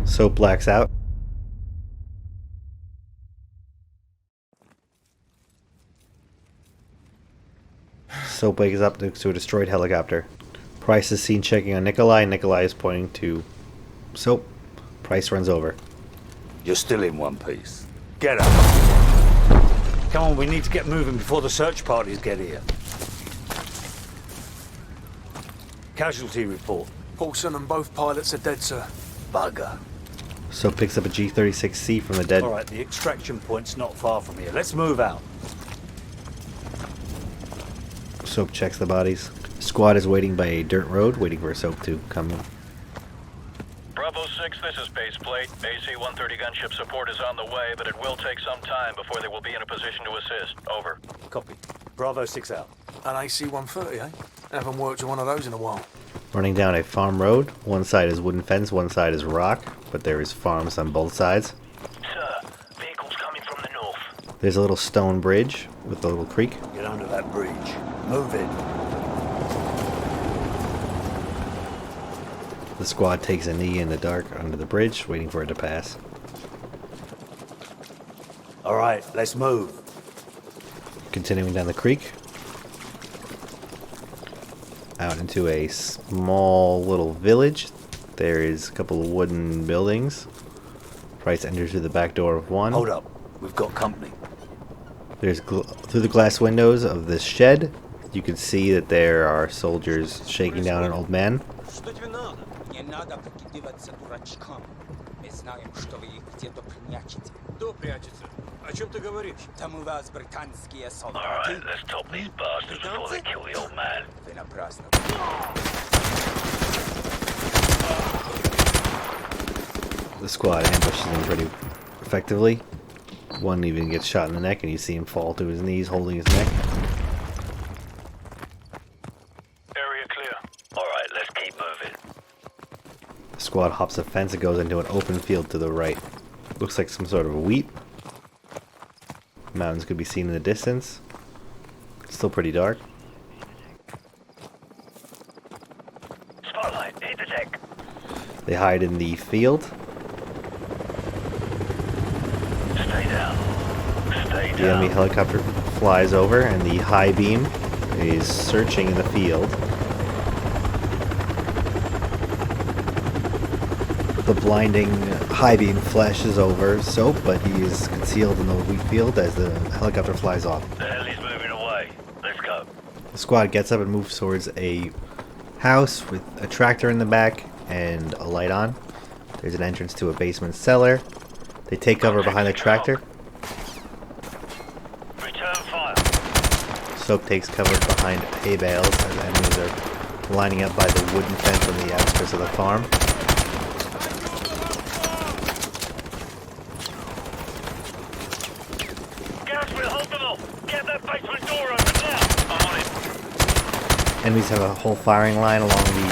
Soap blacks out. Soap wakes up next to a destroyed helicopter. Price is seen checking on Nikolai. Nikolai is pointing to Soap. Price runs over. You're still in one piece. Get up. Come on, we need to get moving before the search parties get here. Casualty report. Paulson and both pilots are dead, sir. Bugger. Soap picks up a G-36C from the dead. All right, the extraction point's not far from here. Let's move out. Soap checks the bodies. Squad is waiting by a dirt road, waiting for Soap to come in. Bravo 6, this is Baseplate. AC-130 gunship support is on the way, but it will take some time before they will be in a position to assist. Over. Copy. Bravo 6 out. An AC-130, eh? Haven't worked with one of those in a while. Running down a farm road. One side is wooden fence, one side is rock, but there is farms on both sides. Sir, vehicles coming from the north. There's a little stone bridge with a little creek. Get under that bridge. Move it. The squad takes a knee in the dark under the bridge, waiting for it to pass. All right, let's move. Continuing down the creek. Out into a small little village. There is a couple of wooden buildings. Price enters through the back door of one. Hold up. We've got company. There's through the glass windows of this shed, you can see that there are soldiers shaking down an old man. Alright, let's top these bastards before they kill the old man. The squad ambushes him pretty effectively. One even gets shot in the neck and you see him fall to his knees holding his neck. Area clear. Alright, let's keep moving. The squad hops a fence and goes into an open field to the right. Looks like some sort of wheat. Mountains could be seen in the distance. It's still pretty dark. Spotlight, hit the deck. They hide in the field. Stay down. Stay The enemy down. helicopter flies over and the high beam is searching in the field. The blinding high beam flashes over Soap, but he is concealed in the wheat field as the helicopter flies off. The hell is moving away. Let's go. The squad gets up and moves towards a house with a tractor in the back and a light on. There's an entrance to a basement cellar. They take cover behind the tractor. Return fire. Soap takes cover behind hay bales as enemies are lining up by the wooden fence on the outskirts of the farm. Get that basement door open now! I'm on it. Enemies have a whole firing line along the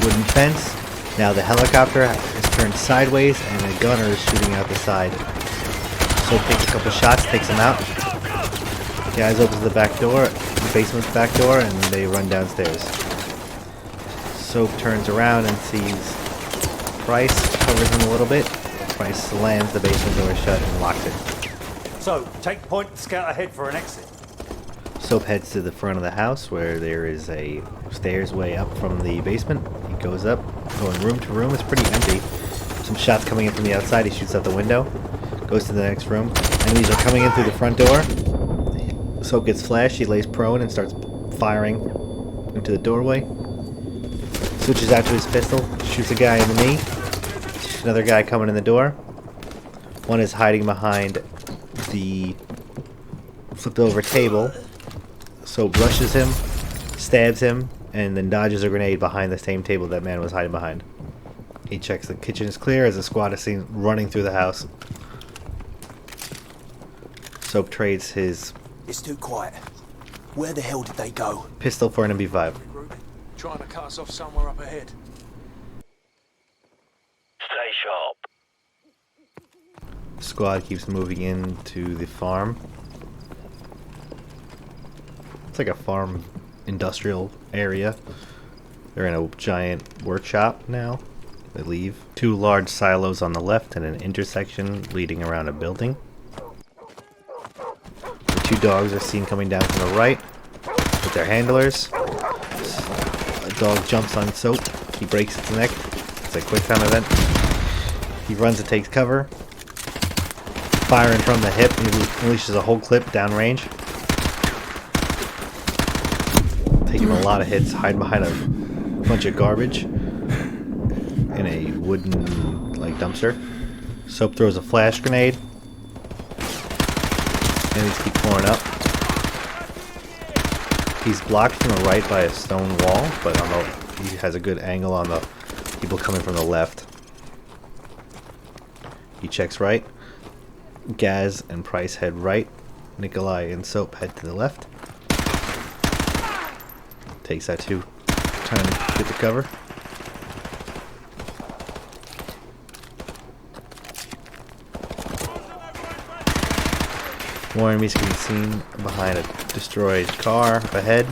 wooden fence. Now the helicopter is turned sideways and a gunner is shooting out the side. Soap takes a couple shots, takes him out. The guys opens the back door, the basement's back door, and they run downstairs. Soap turns around and sees Price, covers him a little bit. Price slams the basement door shut and locks it. So, take point and scout ahead for an exit. Soap heads to the front of the house where there is a stairs way up from the basement. He goes up, going room to room. It's pretty empty. Some shots coming in from the outside. He shoots out the window. Goes to the next room. Enemies are coming in through the front door. Soap gets flashed. He lays prone and starts firing into the doorway. Switches out to his pistol. Shoots a guy in the knee. Another guy coming in the door. One is hiding behind the flipped over table. Soap rushes him, stabs him, and then dodges a grenade behind the same table that man was hiding behind. He checks the kitchen is clear as the squad is seen running through the house. Soap trades his It's too quiet. Where the hell did they go? pistol for an MP5. Trying to cut us off somewhere up ahead. Stay sharp. The squad keeps moving into the farm. It's like a farm industrial area. They're in a giant workshop now. They leave. Two large silos on the left and an intersection leading around a building. The two dogs are seen coming down from the right with their handlers. A dog jumps on Soap. He breaks its neck. It's a quick time event. He runs and takes cover. Firing from the hip, he unleashes a whole clip downrange. Taking a lot of hits, hiding behind a bunch of garbage in a wooden dumpster. Soap throws a flash grenade. Enemies keep pouring up. He's blocked from the right by a stone wall, but he has a good angle on the people coming from the left. He checks right. Gaz and Price head right. Nikolai and Soap head to the left. Takes out two. Trying to get the cover. More enemies can be seen behind a destroyed car up ahead.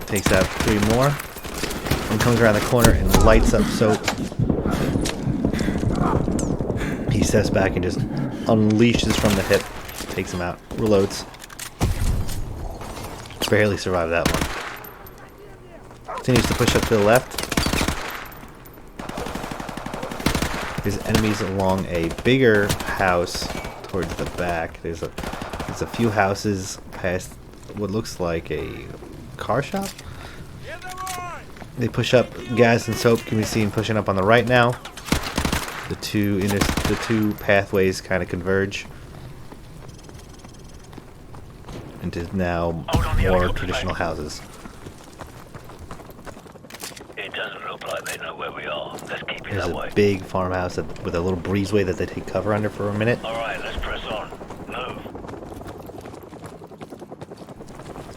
Takes out three more. And comes around the corner and lights up Soap. He steps back and just unleashes from the hip. Takes him out. Reloads. Barely survived that one. Continues to push up to the left. There's enemies along a bigger house towards the back. There's a few houses past what looks like a car shop. They push up. Gaz and Soap can be seen pushing up on the right now. The two pathways kind of converge into now more traditional houses. It doesn't look like they know where we are. Let's keep it There's that way. a big farmhouse with a little breezeway that they take cover under for a minute. Alright, let's press on. Move.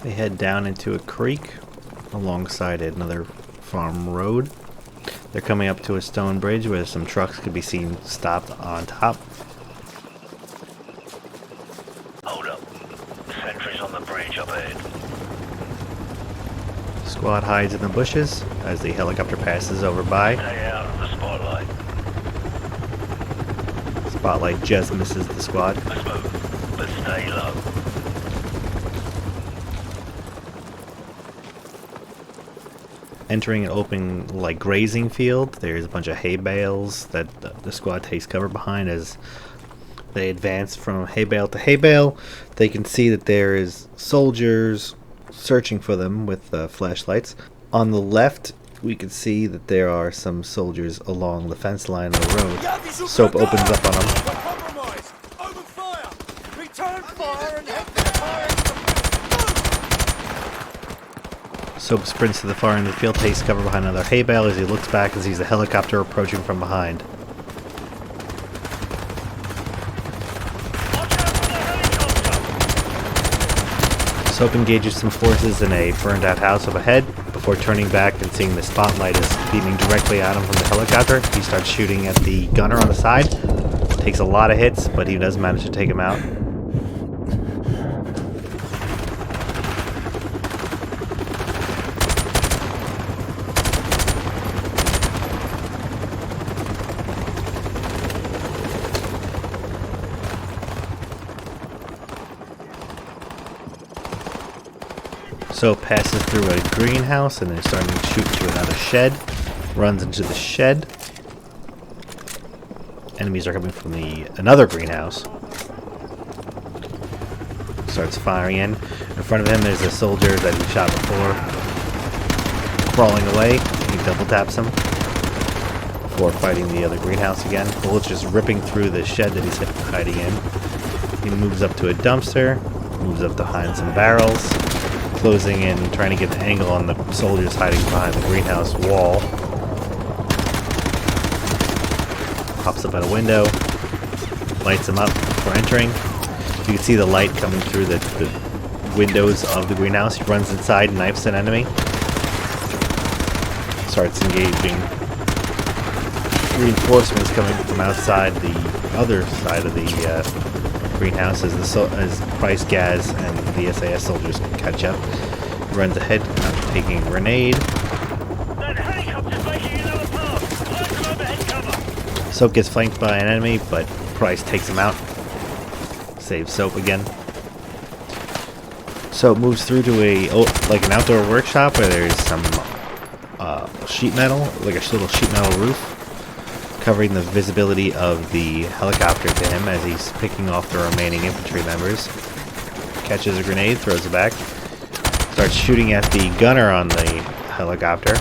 They head down into a creek alongside another farm road. They're coming up to a stone bridge where some trucks could be seen stopped on top. Hold up. Sentries on the bridge up ahead. Squad hides in the bushes as the helicopter passes over by. Stay out of the spotlight. Spotlight just misses the squad. Let's move, but stay low. Entering an open, like, grazing field, there's a bunch of hay bales that the squad takes cover behind. As they advance from hay bale to hay bale, they can see that there is soldiers searching for them with flashlights. On the left, we can see that there are some soldiers along the fence line of the road. Soap opens up on them. Soap sprints to the far end of the field, takes cover behind another hay bale as he looks back and sees a helicopter approaching from behind. Soap engages some forces in a burned out house up ahead before turning back and seeing the spotlight is beaming directly at him from the helicopter. He starts shooting at the gunner on the side. Takes a lot of hits, but he does manage to take him out. Soap passes through a greenhouse and then starting to shoot to another shed. Runs into the shed. Enemies are coming from another greenhouse. Starts firing in. In front of him there's a soldier that he shot before. Crawling away. He double taps him before fighting the other greenhouse again. Bullets just ripping through the shed that he's hiding in. He moves up to a dumpster. Moves up behind some barrels. Closing in, trying to get the angle on the soldiers hiding behind the greenhouse wall. Pops up at a window, lights him up before entering. You can see the light coming through the windows of the greenhouse. He runs inside, knifes an enemy. Starts engaging reinforcements coming from outside the other side of the greenhouse as Price, Gaz, and the SAS soldiers catch up. Runs ahead, taking a grenade. That helicopter's making another pass. Find some overhead cover. Soap gets flanked by an enemy, but Price takes him out. Saves Soap again. Soap moves through to an outdoor workshop where there's some sheet metal, like a little sheet metal roof, covering the visibility of the helicopter to him as he's picking off the remaining infantry members. Catches a grenade, throws it back. Starts shooting at the gunner on the helicopter.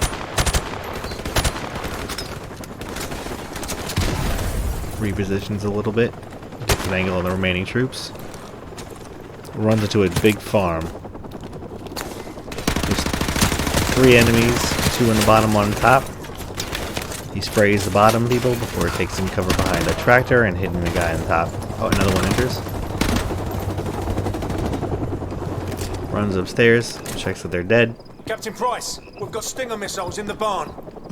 Repositions a little bit. Gets an angle on the remaining troops. Runs into a big farm. There's 3 enemies, 2 on the bottom, 1 on top. He sprays the bottom people before he takes some cover behind a tractor and hitting the guy on the top. Oh, another one enters. Runs upstairs, checks that they're dead. Captain Price, we've got Stinger missiles in the barn.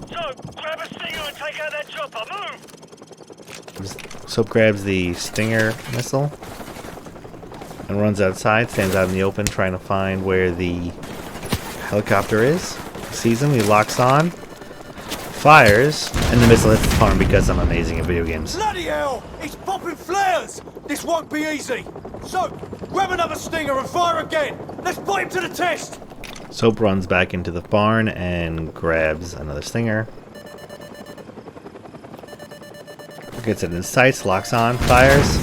So, grab a Stinger and take out that chopper. Move! Soap grabs the Stinger missile and runs outside, stands out in the open trying to find where the helicopter is. Sees him, he locks on, fires, and the missile hits the farm because I'm amazing at video games. Bloody hell! It's popping flares! This won't be easy! So, grab another Stinger and fire again! Let's put him to the test! Soap runs back into the barn and grabs another Stinger. Gets it in sights, locks on, fires.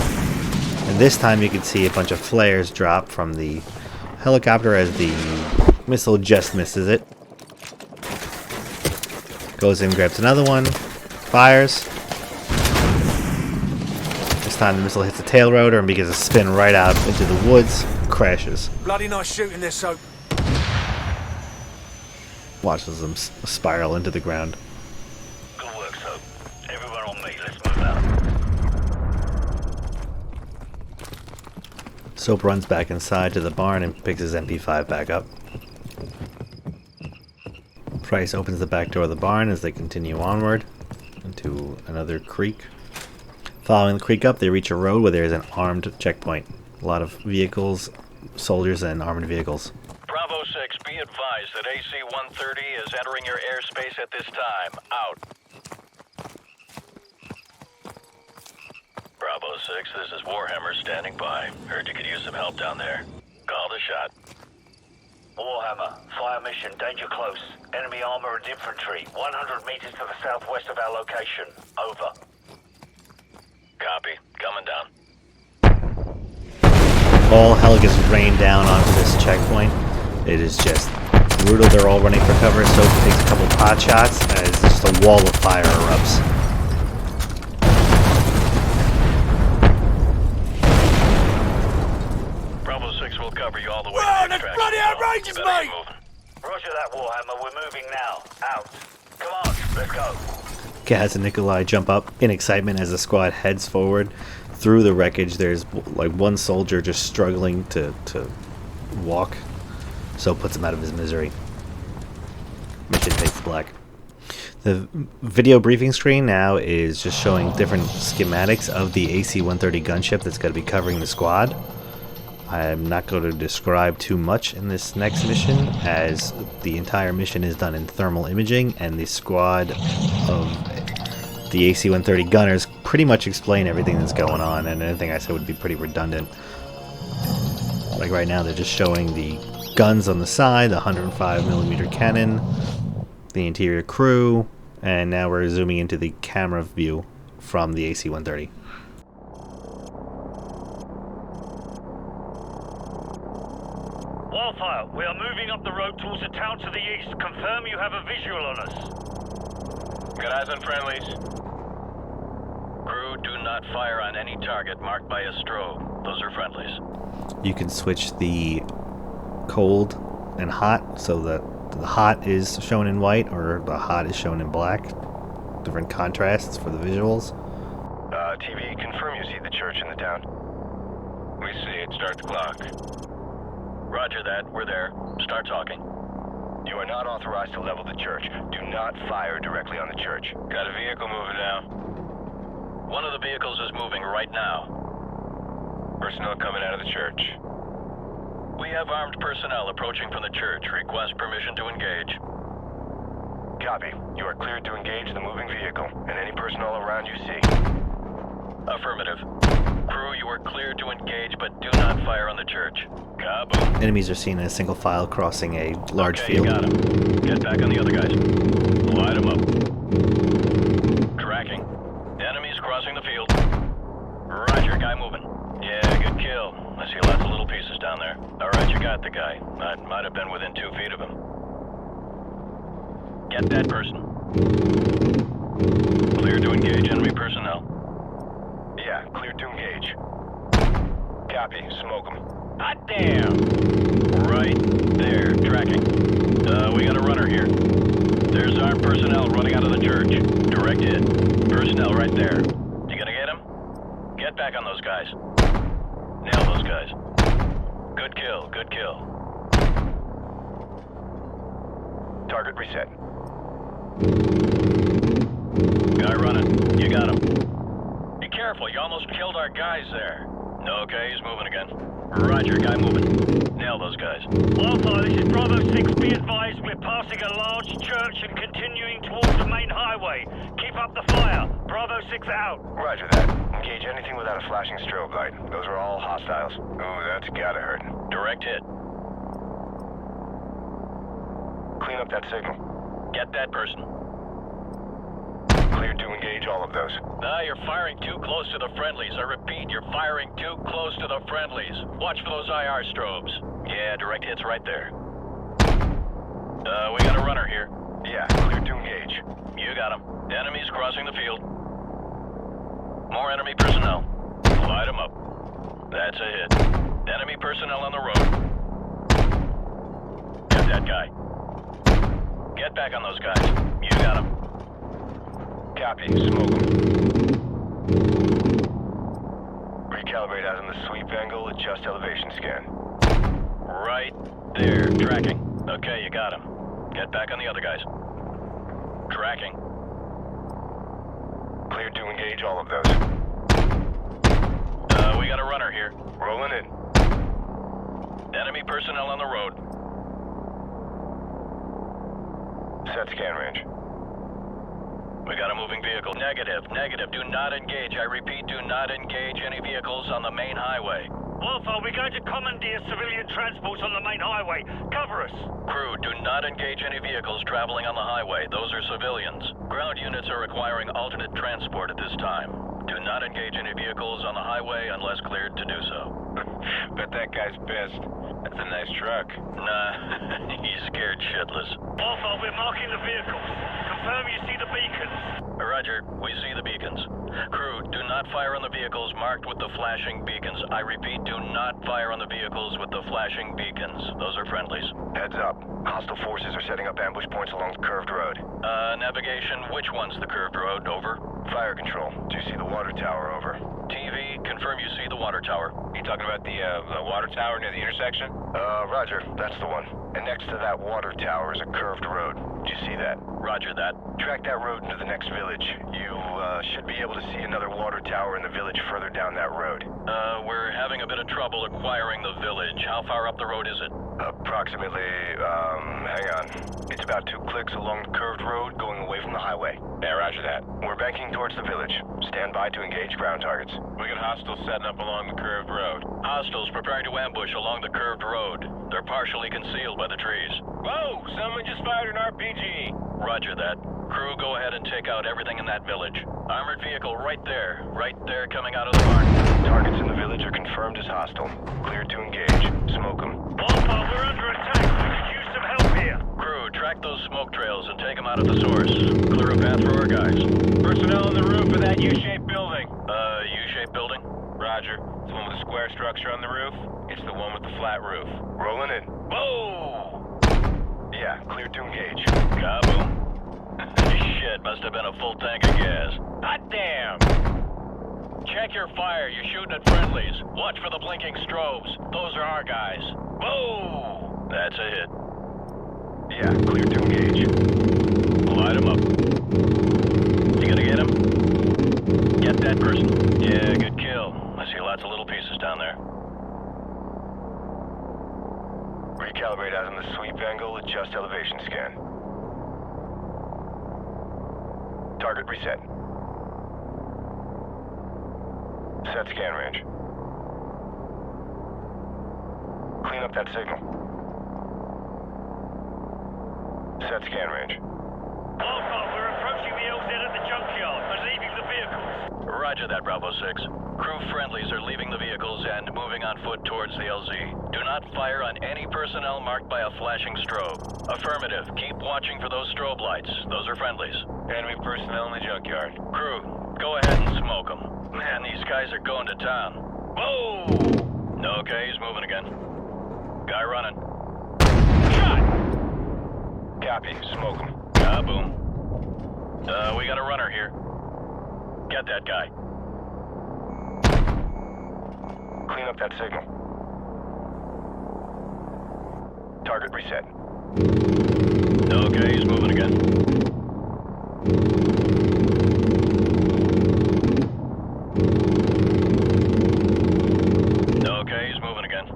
And this time you can see a bunch of flares drop from the helicopter as the missile just misses it. Goes in, grabs another one, fires. This time the missile hits the tail rotor and begins to spin right out into the woods, crashes. Bloody nice shooting there, Soap. Watches them spiral into the ground. Good work, Soap. Everyone on me, let's move out. Soap runs back inside to the barn and picks his MP5 back up. Price opens the back door of the barn as they continue onward into another creek. Following the creek up, they reach a road where there is an armed checkpoint. A lot of vehicles, soldiers, and armored vehicles. Bravo 6, be advised that AC-130 is entering your airspace at this time. Out. Bravo 6, this is Warhammer standing by. Heard you could use some help down there. Call the shot. Warhammer, fire mission, danger close. Enemy armor and infantry, 100 meters to the southwest of our location. Over. Copy. Coming down. All hell gets rained down onto this checkpoint. It is just brutal. They're all running for cover. Soap takes a couple pot shots as just a wall of fire erupts. Bravo 6 will cover you all the way Whoa, to the that's extraction bloody zone. outrageous, You better mate! get moving. Roger that, Warhammer. We're moving now. Out. Come on, let's go. Gaz and Nikolai jump up in excitement as the squad heads forward. Through the wreckage, there's like one soldier just struggling to walk. So puts him out of his misery. Mission fades black. The video briefing screen now is just showing different schematics of the AC-130 gunship that's going to be covering the squad. I'm not going to describe too much in this next mission, as the entire mission is done in thermal imaging, and the squad of the AC-130 gunners pretty much explain everything that's going on, and anything I said would be pretty redundant. Like right now, they're just showing the guns on the side, the 105mm cannon, the interior crew, and now we're zooming into the camera view from the AC-130. Wildfire, we are moving up the road towards a town to the east. Confirm you have a visual on us. Got eyes on friendlies. Crew, do not fire on any target marked by a strobe. Those are friendlies. You can switch the cold and hot, so that the hot is shown in white or the hot is shown in black. Different contrasts for the visuals. TV, confirm you see the church in the town. We see it. Start the clock. Roger that. We're there. Start talking. You are not authorized to level the church. Do not fire directly on the church. Got a vehicle moving now. One of the vehicles is moving right now. Personnel coming out of the church. We have armed personnel approaching from the church. Request permission to engage. Copy. You are cleared to engage the moving vehicle and any personnel around you see. Affirmative. Crew, you are cleared to engage, but do not fire on the church. Kaboom. Enemies are seen in a single file crossing a large field. You got him. Get back on the other guys. Light them up. Tracking. Enemies crossing the field. Roger, guy moving. Yeah, good kill. I see lots of little pieces down there. Alright, you got the guy. I might have been within 2 feet of him. Get that person. Clear to engage enemy personnel. Yeah, clear to engage. Copy. Smoke them. Hot damn! Right there, tracking. We got a runner here. There's armed personnel running out of the church. Direct hit. Personnel right there. You gonna get him? Get back on those guys. Nail those guys. Good kill, good kill. Target reset. Guy running. You got him. Be careful, you almost killed our guys there. Okay, he's moving again. Roger, guy moving. Nail those guys. Wildfire, this is Bravo 6. Be advised, we're passing a large church and continuing towards the main highway. Keep up the fire. Bravo 6 out. Roger that. Engage anything without a flashing strobe light. Those are all hostiles. Ooh, that's gotta hurt. Direct hit. Clean up that signal. Get that person. Cleared to engage all of those. You're firing too close to the friendlies. I repeat, you're firing too close to the friendlies. Watch for those IR strobes. Yeah, direct hits right there. We got a runner here. Yeah, clear to engage. You got him. Enemies crossing the field. More enemy personnel. Light them up. That's a hit. Enemy personnel on the road. Get that guy. Get back on those guys. You got him. Copy. Smoke them. Recalibrate out on the sweep angle. Adjust elevation scan. Right there. Tracking. Okay, you got him. Get back on the other guys. Tracking. Clear to engage all of those. We got a runner here. Rolling in. Enemy personnel on the road. Set scan range. We got a moving vehicle. Negative. Do not engage. I repeat, do not engage any vehicles on the main highway. Alpha, we're going to commandeer civilian transports on the main highway. Cover us. Crew, do not engage any vehicles traveling on the highway. Those are civilians. Ground units are requiring alternate transport at this time. Do not engage any vehicles on the highway unless cleared to do so. Bet that guy's pissed. That's a nice truck. Nah, he's scared shitless. Alpha, we're marking the vehicles. Confirm you see the beacons. Roger, we see the beacons. Crew, do not fire on the vehicles marked with the flashing beacons. I repeat, do not fire on the vehicles with the flashing beacons. Those are friendlies. Heads up. Hostile forces are setting up ambush points along the curved road. Navigation, which one's the curved road? Over. Fire control. Do you see the water tower? Over. TV, confirm you see the water tower. You talking about the water tower near the intersection? Roger. That's the one. And next to that water tower is a curved road. Do you see that? Roger that. Track that road into the next village. You should be able to see another water tower in the village further down that road. We're having a bit of trouble acquiring the village. How far up the road is it? Approximately, hang on. It's about 2 clicks along the curved road going away from the highway. Yeah, roger that. We're banking towards the village. Stand by to engage ground targets. We got hostiles setting up along the curved road. Hostiles preparing to ambush along the curved road. They're partially concealed by the trees. Whoa! Someone just fired an RPG! Roger that. Crew, go ahead and take out everything in that village. Armored vehicle right there coming out of the barn. Targets in the village are confirmed as hostile. Cleared to engage. Smoke them. Alpha, we're under attack. We could use some help here. Crew, track those smoke trails and take them out of the source. Clear a path for our guys. Personnel on the roof of that U-shaped building. U-shaped building? Roger. The one with the square structure on the roof? It's the one with the flat roof. Rolling in. Whoa! Yeah, cleared to engage. Kaboom. Shit, must have been a full tank of gas. Hot damn! Check your fire, you're shooting at friendlies. Watch for the blinking strobes. Those are our guys. Whoa! That's a hit. Yeah, cleared to engage. Light him up. You gonna get him? Get that person. Yeah, good kill. I see lots of little pieces down there. Recalibrate out on the sweep angle, adjust elevation scan. Target reset. Set scan range. Clean up that signal. Set scan range. Alpha, we're approaching the LZ at the junkyard. We're leaving the vehicles. Roger that, Bravo 6. Crew friendlies are leaving the vehicles and moving on foot towards the LZ. Do not fire on any personnel marked by a flashing strobe. Affirmative. Keep watching for those strobe lights. Those are friendlies. Enemy personnel in the junkyard. Crew, go ahead and smoke them. Man, these guys are going to town. Whoa! Okay, he's moving again. Guy running. Shot! Copy. Smoke him. Kaboom. We got a runner here. Get that guy. Clean up that signal. Target reset. Okay, he's moving again. Okay, he's moving again.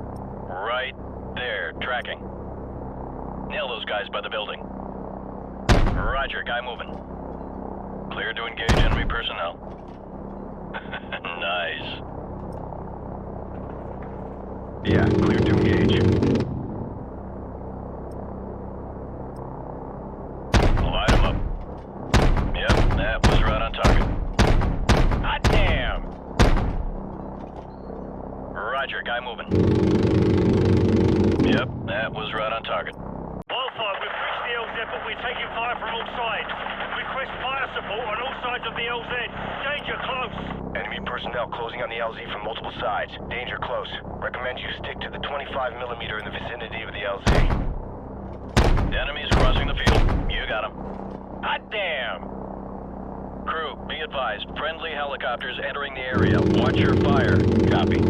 Right there, tracking. Nail those guys by the building. Roger, guy moving. Clear to engage enemy personnel. Nice. Yeah, clear to engage. Light him up. Yep, that was right on target. Roger, guy moving. Yep, that was right on target. Wildfire, we've reached the LZ, but we're taking fire from all sides. Request fire support on all sides of the LZ. Danger close. Enemy personnel closing on the LZ from multiple sides. Danger close. Recommend you stick to the 25mm in the vicinity of the LZ. The enemy's crossing the field. You got him. Hot damn! Crew, be advised. Friendly helicopters entering the area. Watch your fire. Copy.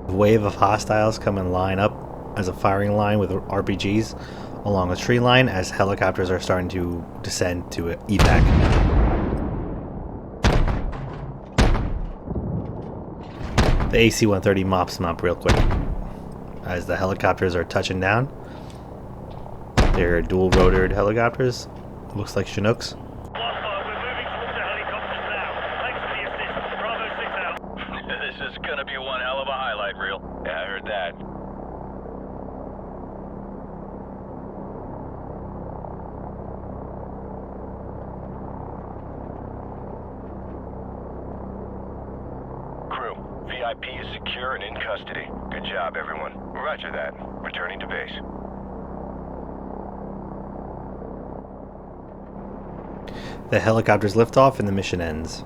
A wave of hostiles come and line up as a firing line with RPGs along a tree line as helicopters are starting to descend to evac. The AC-130 mops them up real quick as the helicopters are touching down. They're dual-rotored helicopters. Looks like Chinooks. Wildfire, we're moving towards the helicopters now. Thanks for the assist. Bravo 6 out. This is gonna be one hell of a highlight reel. Yeah, I heard that. Crew, VIP is secure and in custody. Good job, everyone. Roger that. Returning to base. The helicopters lift off and the mission ends.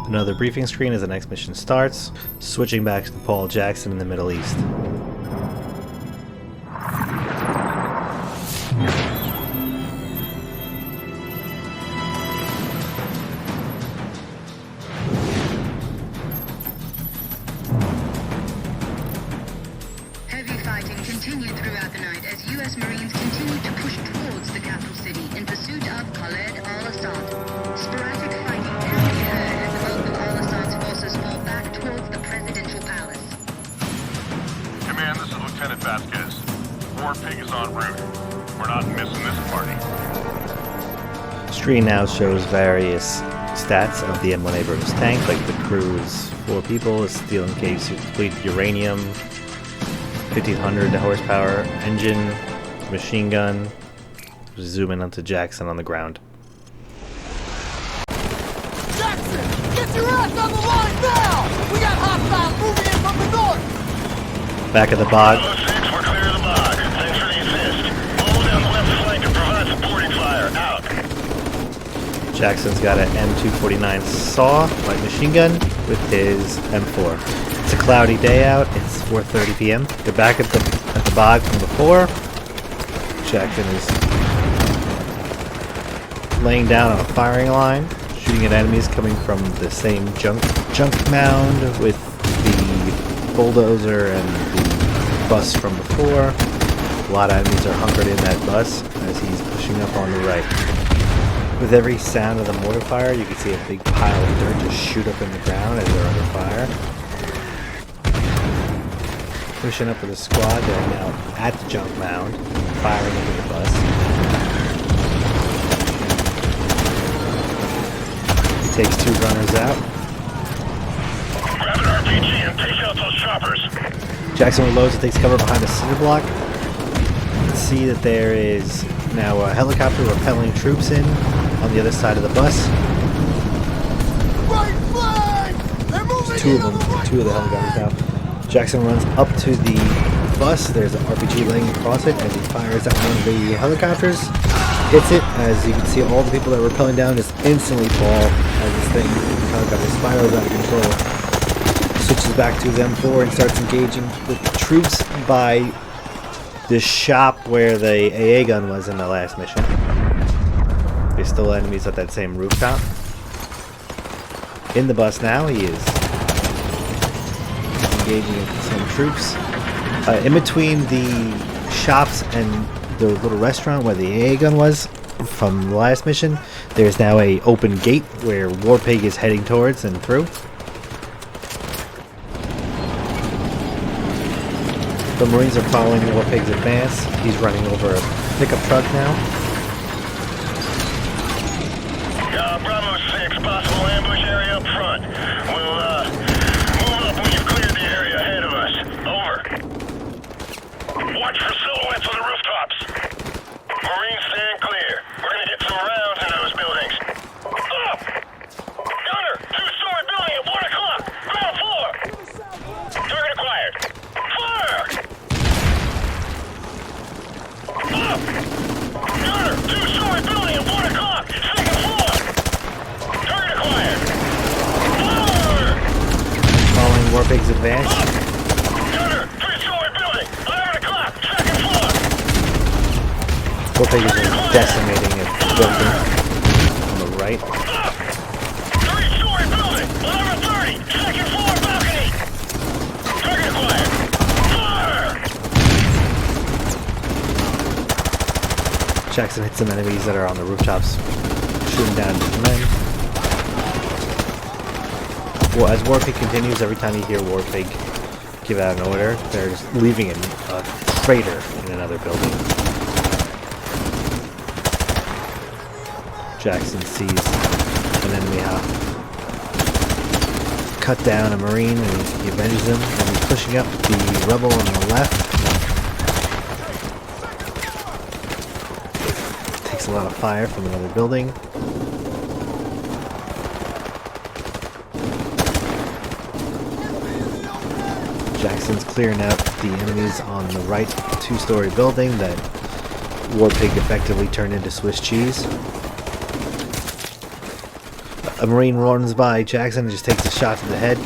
Another briefing screen as the next mission starts, switching back to Paul Jackson in the Middle East. Heavy fighting continued throughout the night as U.S. Marines continued to push towards the capital city in pursuit of Khaled al-Assad. Sporadic fighting can be heard as the bulk of al-Assad's forces fall back towards the presidential palace. Command, this is Lieutenant Vasquez. Warpig is en route. We're not missing this party. Screen now shows various stats of the M1 Abrams tank, like the crew is 4 people, a steel encased depleted uranium, 1500 horsepower engine, machine gun. Zoom in onto Jackson on the ground. Jackson, get your ass on the line now! We got hostiles moving in from the north! Back at the bog, We're clear of the bog. Thanks for the assist. Follow down the left flank and provide supporting fire. Out. Jackson's got an M249 saw, light machine gun, with his M4. It's a cloudy day out, it's 4:30 p.m. They're back at the bog from before. Jackson is laying down on a firing line, shooting at enemies coming from the same junk mound with the bulldozer and the bus from before. A lot of enemies are hunkered in that bus as he's pushing up on the right. With every sound of the mortar fire, you can see a big pile of dirt just shoot up in the ground as they're under fire. Pushing up with a squad, they're now at the junk mound, firing into the bus. He takes 2 runners out. Grab an RPG and take out those choppers. Jackson reloads and takes cover behind a cinder block. You can see that there is now a helicopter repelling troops in on the other side of the bus. Right flag! They're moving Two of the helicopters now. Jackson runs up to the bus. There's an RPG laying across it as he fires at one of the helicopters. Hits it. As you can see, all the people that were rappelling down just instantly fall as this helicopter spirals out of control. Switches back to them 4 and starts engaging with the troops by the shop where the AA gun was in the last mission. There's still enemies at that same rooftop. In the bus now, he is engaging some troops. In between the shops and the little restaurant where the AA gun was from the last mission, there's now a open gate where Warpig is heading towards and through. The Marines are following Warpig's advance. He's running over a pickup truck now. Bravo 6, possible ambush area up front. We'll Warpig's advance. Gunner, 3-story building. 11 o'clock, second floor. Warpig is just decimating a building on the right. 3-story building. 11:30, second floor balcony. Target acquired. Fire! Jackson hits some enemies that are on the rooftops, shooting down his men. Well, as Warpig continues, every time you hear Warpig give out an order, they're just leaving a traitor in another building. Jackson sees an enemy cut down a Marine and he avenges him, and he's pushing up the rebel on the left. Takes a lot of fire from another building. Jackson's clearing out the enemies on the right 2-story building that Warpig effectively turned into Swiss cheese. A Marine runs by Jackson and just takes a shot to the head.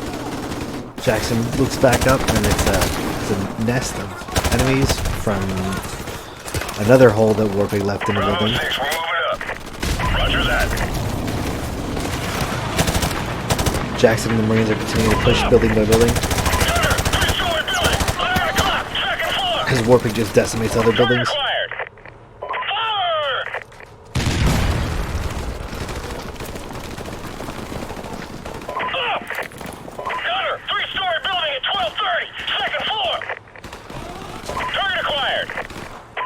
Jackson looks back up and it's a nest of enemies from another hole that Warpig left in the building. Bravo 6, we're moving up. Roger that. Jackson and the Marines are continuing to push building by building. As Warpig just decimates other buildings. Gunner, 3-story building at 12:30, second floor. Target acquired.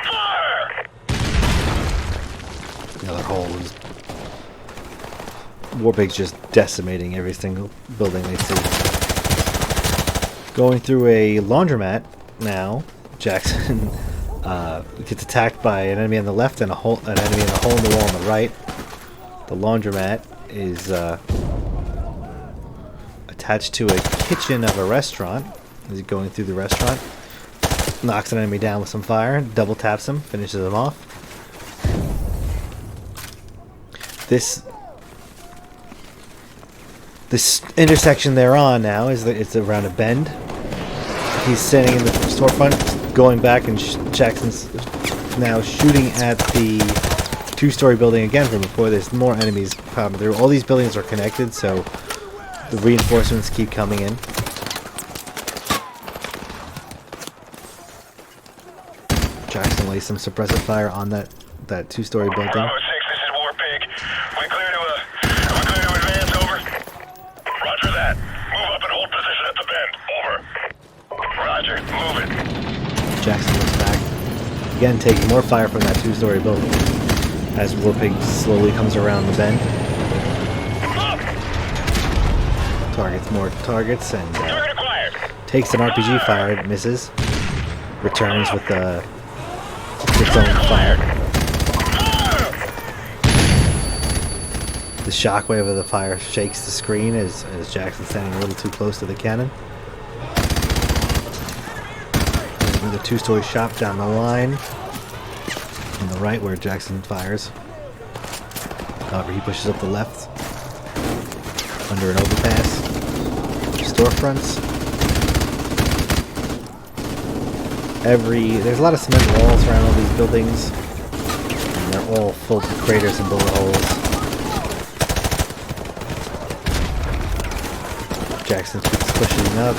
Fire! The other hole is Warpig's just decimating every single building they see. Going through a laundromat now. Jackson gets attacked by an enemy on the left and an enemy in the hole in the wall on the right. The laundromat is attached to a kitchen of a restaurant. As he's going through the restaurant, knocks an enemy down with some fire, double taps him, finishes him off. This intersection they're on now is that it's around a bend. He's standing in the storefront, going back, and Jackson's now shooting at the 2-story building again from before. There's more enemies coming through. All these buildings are connected, so the reinforcements keep coming in. Jackson lays some suppressive fire on that 2-story building. Bravo 6, this is Warpig. We clear to advance, over. Roger that. Move up and hold position at the bend. Over. Roger, move it. Jackson looks back. Again, taking more fire from that 2-story building as Warpig slowly comes around the bend. Targets more targets and takes an RPG fire. It misses. Returns with its own fire. The shockwave of the fire shakes the screen as Jackson's standing a little too close to the cannon. The 2-story shop down the line on the right where Jackson fires. However, he pushes up the left under an overpass. Storefronts. There's a lot of cement walls around all these buildings, and they're all full of craters and bullet holes. Jackson keeps pushing up.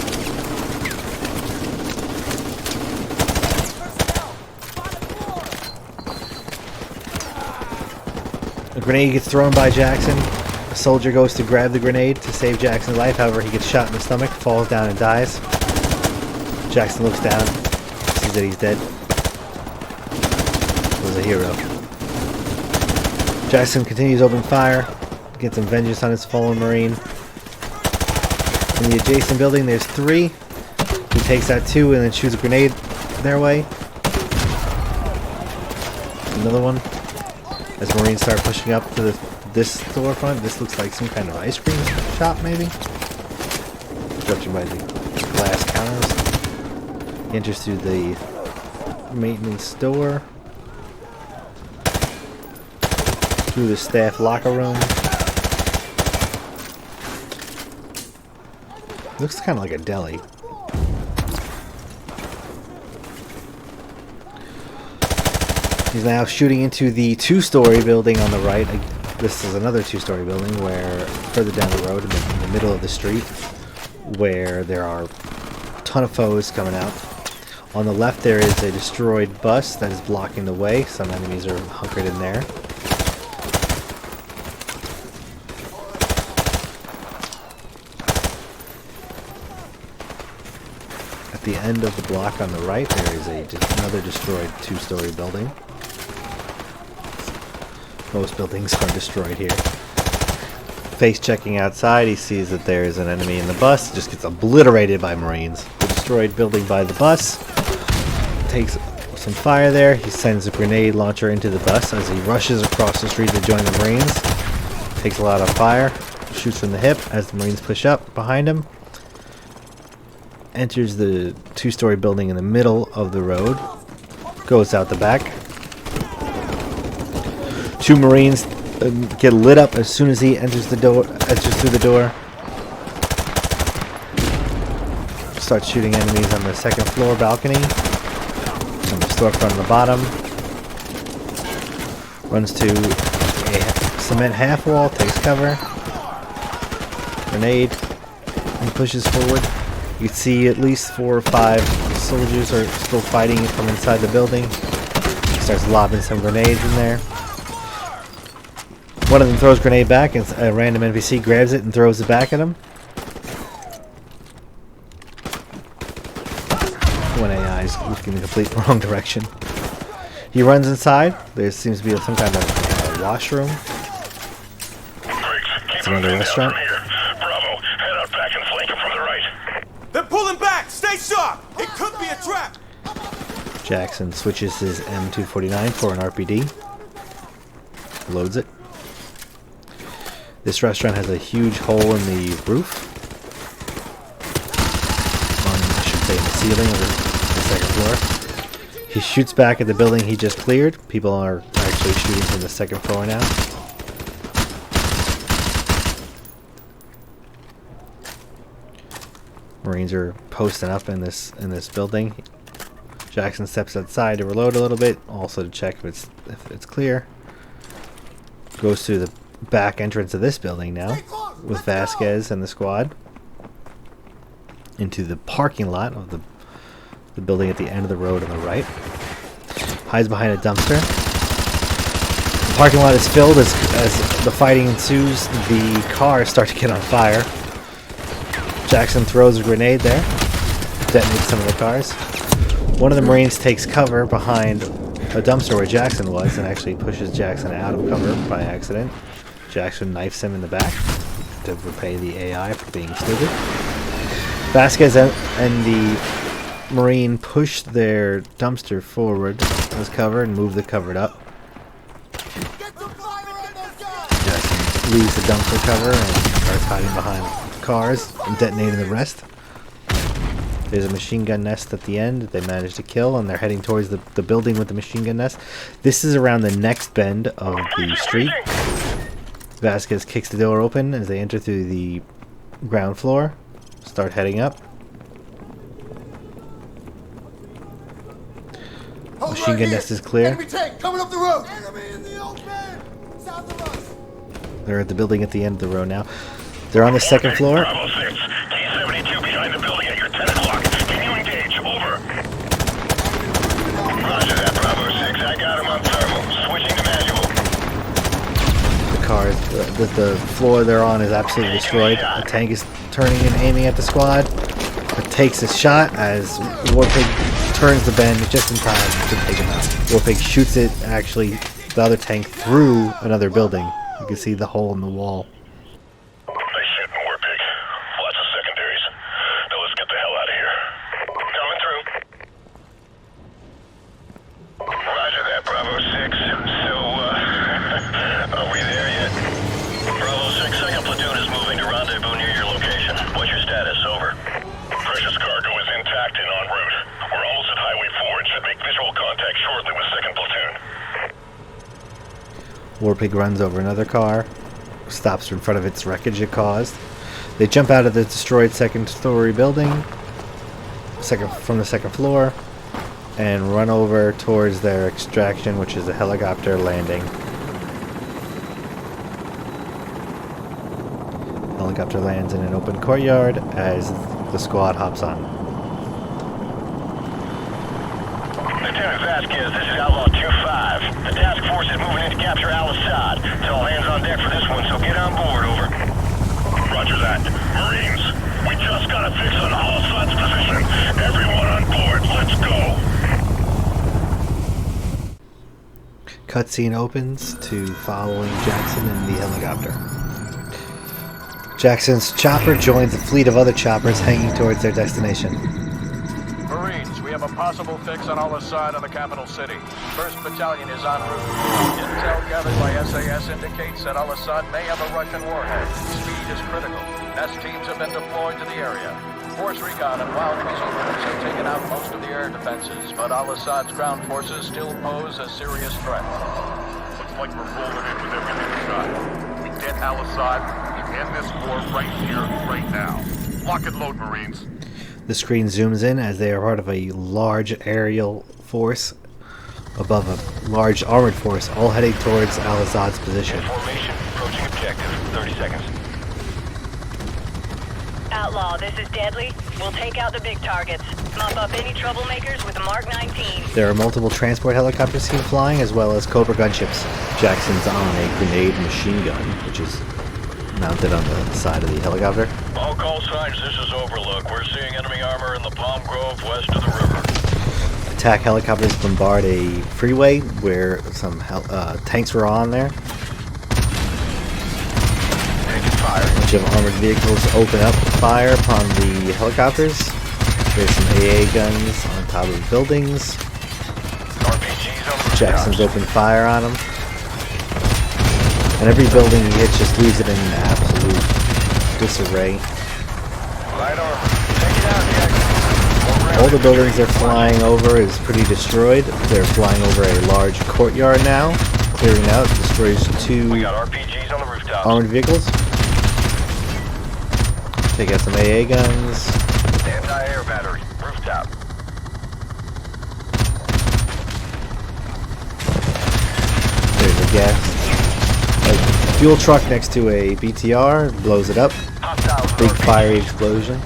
A grenade gets thrown by Jackson. A soldier goes to grab the grenade to save Jackson's life. However, he gets shot in the stomach, falls down and dies. Jackson looks down, sees that he's dead. Was a hero. Jackson continues opening fire, gets some vengeance on his fallen Marine. In the adjacent building, there's 3. He takes out 2 and then shoots a grenade their way. Another one. As Marines start pushing up to this storefront, this looks like some kind of ice cream shop, maybe? Judging by the glass counters. He enters through the maintenance store. Through the staff locker room. Looks kind of like a deli. He's now shooting into the two-story building on the right. This is another two-story building where further down the road, in the middle of the street, where there are a ton of foes coming out. On the left there is a destroyed bus that is blocking the way. Some enemies are hunkered in there. At the end of the block on the right there is another destroyed two-story building. Most buildings are destroyed here. Face checking outside, he sees that there is an enemy in the bus. Just gets obliterated by Marines. The destroyed building by the bus takes some fire there. He sends a grenade launcher into the bus as he rushes across the street to join the Marines. Takes a lot of fire. Shoots from the hip as the Marines push up behind him. Enters the two-story building in the middle of the road. Goes out the back. Two Marines get lit up as soon as he enters through the door. Starts shooting enemies on the second floor balcony. On the storefront on the bottom. Runs to a cement half wall, takes cover. Grenade. And pushes forward. You can see at least 4 or 5 soldiers are still fighting from inside the building. Starts lobbing some grenades in there. One of them throws a grenade back, and a random NPC grabs it and throws it back at him. One AI is looking in the complete wrong direction. He runs inside. There seems to be some kind of washroom. It's another restaurant. Bravo, head out back and flank him from the right. They're pulling back! Stay sharp! It could be a trap! Jackson switches his M249 for an RPD. Loads it. This restaurant has a huge hole in the roof. I should say in the ceiling of the second floor. He shoots back at the building he just cleared. People are actually shooting from the second floor now. Marines are posting up in this building. Jackson steps outside to reload a little bit, also to check if it's clear. Goes through the back entrance of this building now with Vasquez and the squad into the parking lot of the building at the end of the road on the right. Hides behind a dumpster. The parking lot is filled as the fighting ensues. The cars start to get on fire. Jackson throws a grenade there, detonates some of the cars. One of the Marines takes cover behind a dumpster where Jackson was and actually pushes Jackson out of cover by accident. Jackson knifes him in the back to repay the AI for being stupid. Vasquez and the Marine push their dumpster forward as cover and move the cover up. Jackson leaves the dumpster cover and starts hiding behind cars and detonating the rest. There's a machine gun nest at the end that they managed to kill, and they're heading towards the building with the machine gun nest. This is around the next bend of the street. Vasquez kicks the door open as they enter through the ground floor. Start heading up. Machine gun nest is clear. Enemy tank coming up the road. Enemy in the open. South of us. They're at the building at the end of the road now. They're on the second floor. Bravo 6, T-72 behind the building at your 10 o'clock. Can you engage? Over. Roger that, Bravo 6. I got him on thermal. Switching to manual. The cars, the floor they're on is absolutely destroyed. The tank is turning and aiming at the squad. It takes a shot as Warpig turns the bend just in time to take him out. Warpig shoots it, actually, the other tank through another building. You can see the hole in the wall. Nice shooting, Warpig. Lots of secondaries. Now let's get the hell out of here. Coming through. Roger that, Bravo 6. So, are we there yet? Bravo 6, second platoon is moving to rendezvous near your location. What's your status? Over. Precious cargo is intact and en route. We're almost at Highway 4 and should make visual contact shortly with second platoon. Warpig runs over another car, stops in front of its wreckage it caused. They jump out of the destroyed second-story building, from the second floor, and run over towards their extraction, which is a helicopter landing. Helicopter lands in an open courtyard as the squad hops on. Lieutenant Vasquez, this is Outlaw 2-5. The task force is moving in to capture Al-Assad. It's all hands on deck for this one, so get on board, over. Roger that. Marines, we just got a fix on Al-Assad's position. Everyone on board, let's go. Cutscene opens to following Jackson in the helicopter. Jackson's chopper joins a fleet of other choppers hanging towards their destination. Marines, we have a possible fix on Al-Assad in the capital city. 1st Battalion is en route. Intel gathered by SAS indicates that Al-Assad may have a Russian warhead. Speed is critical. Nest teams have been deployed to the area. Force recon and wild weasel units have taken out most of the air defenses, but Al-Assad's ground forces still pose a serious threat. Looks like we're rolling in with everything we got. We get Al-Assad, we end this war right here, right now. Lock and load, Marines. The screen zooms in as they are part of a large aerial force above a large armored force, all heading towards Al-Assad's position. Formation, approaching objective. 30 seconds. Outlaw, this is Deadly. We'll take out the big targets. Mop up any troublemakers with the Mark 19. There are multiple transport helicopters seen flying, as well as Cobra gunships. Jackson's on a grenade machine gun, which is mounted on the side of the helicopter. All call signs, this is Overlook. We're seeing enemy armor in the Palm Grove west of the river. Attack helicopters bombard a freeway where some tanks were on there. A bunch of armored vehicles open up fire upon the helicopters. There's some AA guns on top of buildings. Jackson's opened fire on them. And every building he hits just leaves it in absolute disarray. All the buildings they're flying over is pretty destroyed. They're flying over a large courtyard now. Clearing out, destroys 2 armored vehicles. Take out some AA guns. Anti-air battery, rooftop. There's a fuel truck next to a BTR, blows it up. Big fiery explosion.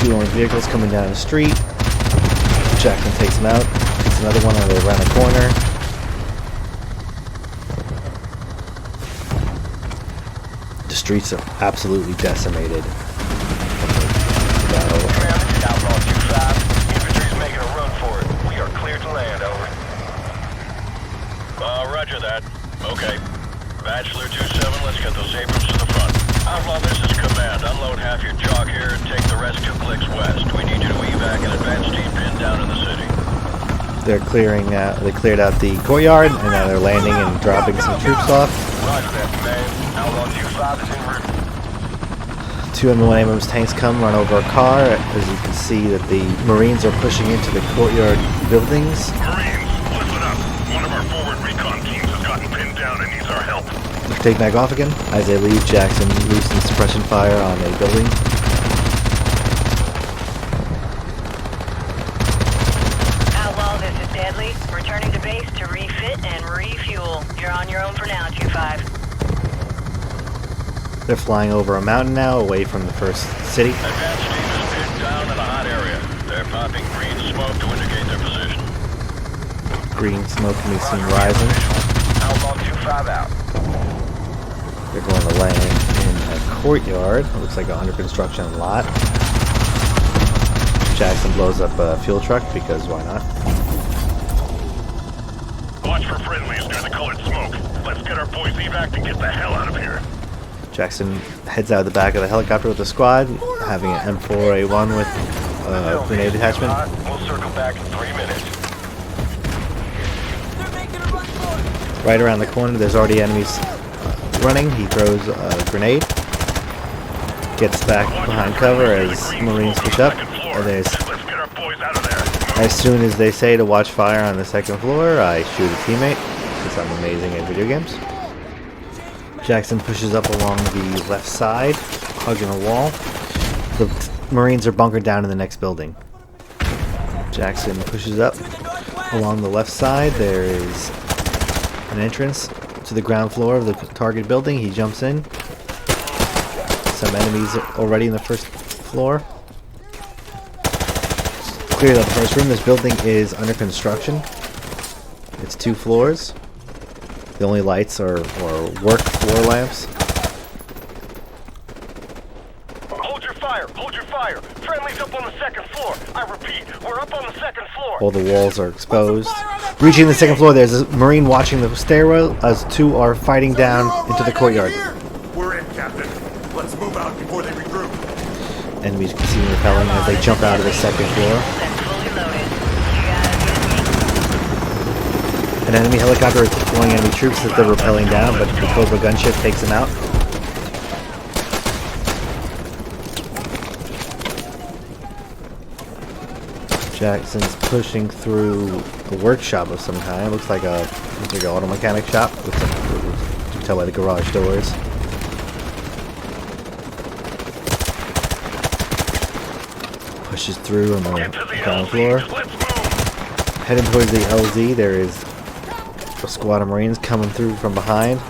2 armored vehicles coming down the street. Jackson takes them out. Gets another one around the corner. The streets are absolutely decimated. Outlaw 2-5. Infantry's making a run for it. We are clear to land, over. Roger that. Okay. Bachelor 2-7, let's get those Abrams to the front. Outlaw, this is command. Unload half your chalk here and take the rest 2 clicks west. We need you to evac an advance team pinned down in the city. They're clearing out. They cleared out the courtyard, and now they're landing and dropping some troops off. Roger that, man. Outlaw 2-5 is en route. 2 M1 Abrams tanks come, run over a car. As you can see, that the Marines are pushing into the courtyard buildings. Marines, listen up. One of our forward recon teams has gotten pinned down and needs our help. Take back off again. As they leave, Jackson loosens suppression fire on a building. Outlaw, this is Deadly. Returning to base to refit and refuel. You're on your own for now, 2-5. They're flying over a mountain now, away from the first city. Advance team is pinned down in a hot area. They're popping green smoke to indicate their position. Green smoke can be seen rising. Outlaw 2-5 out. They're going to land in a courtyard. It looks like a under construction lot. Jackson blows up a fuel truck because why not? Watch for friendlies near the colored smoke. Let's get our boys evac and get the hell out of here. Jackson heads out of the back of the helicopter with the squad, having an M4A1 with a grenade attachment. We'll circle back in 3 minutes. Right around the corner, there's already enemies running. He throws a grenade, gets back behind cover as Marines push up, and there's, as soon as they say to watch fire on the 2nd floor, I shoot a teammate, because I'm amazing at video games. Jackson pushes up along the left side, hugging a wall. The Marines are bunkered down in the next building. Jackson pushes up along the left side. There is an entrance to the ground floor of the target building. He jumps in. Some enemies already in the first floor. Cleared up the first room. This building is under construction. It's 2 floors. The only lights are work floor lamps. Hold your fire! Hold your fire! Friendly's up on the 2nd floor! I repeat, we're up on the 2nd floor! All the walls are exposed. Reaching the 2nd floor, there's a Marine watching the stairwell as 2 are fighting down into the courtyard. We're in, Captain. Let's move out before they regroup. Enemies can see them repelling as they jump out of the 2nd floor. An enemy helicopter is deploying enemy troops as they're rappelling down, but the Cobra gunship takes them out. Jackson's pushing through a workshop of some kind. Looks like an auto mechanic shop. You can tell by the garage doors. Pushes through on the ground floor. Heading towards the LZ, there is a squad of Marines coming through from behind.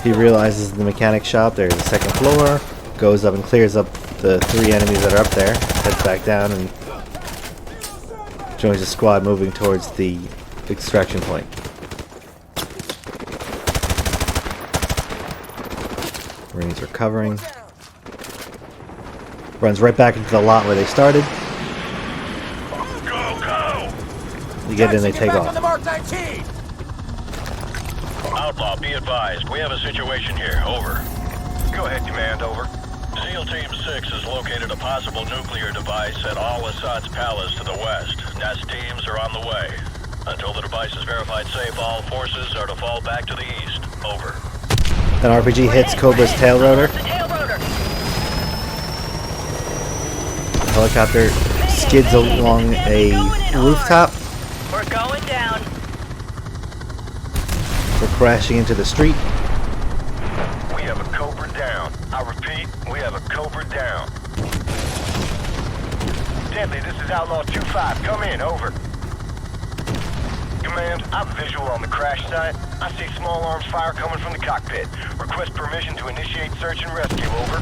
He realizes the mechanic shop. There's a 2nd floor. Goes up and clears up the 3 enemies that are up there. Heads back down and joins the squad moving towards the extraction point. Marines are covering. Runs right back into the lot where they started. You get in, they take off. Outlaw, be advised. We have a situation here. Over. Go ahead, Command. Over. SEAL Team 6 has located a possible nuclear device at Al-Assad's palace to the west. Nest teams are on the way. Until the device is verified safe, all forces are to fall back to the east. Over. An RPG hits Cobra's tail rotor. The helicopter skids along a rooftop. We're going down. We're crashing into the street. We have a Cobra down. I repeat, we have a Cobra down. Deadly, this is Outlaw 2-5. Come in, over. Command, I'm visual on the crash site. I see small arms fire coming from the cockpit. Request permission to initiate search and rescue, over.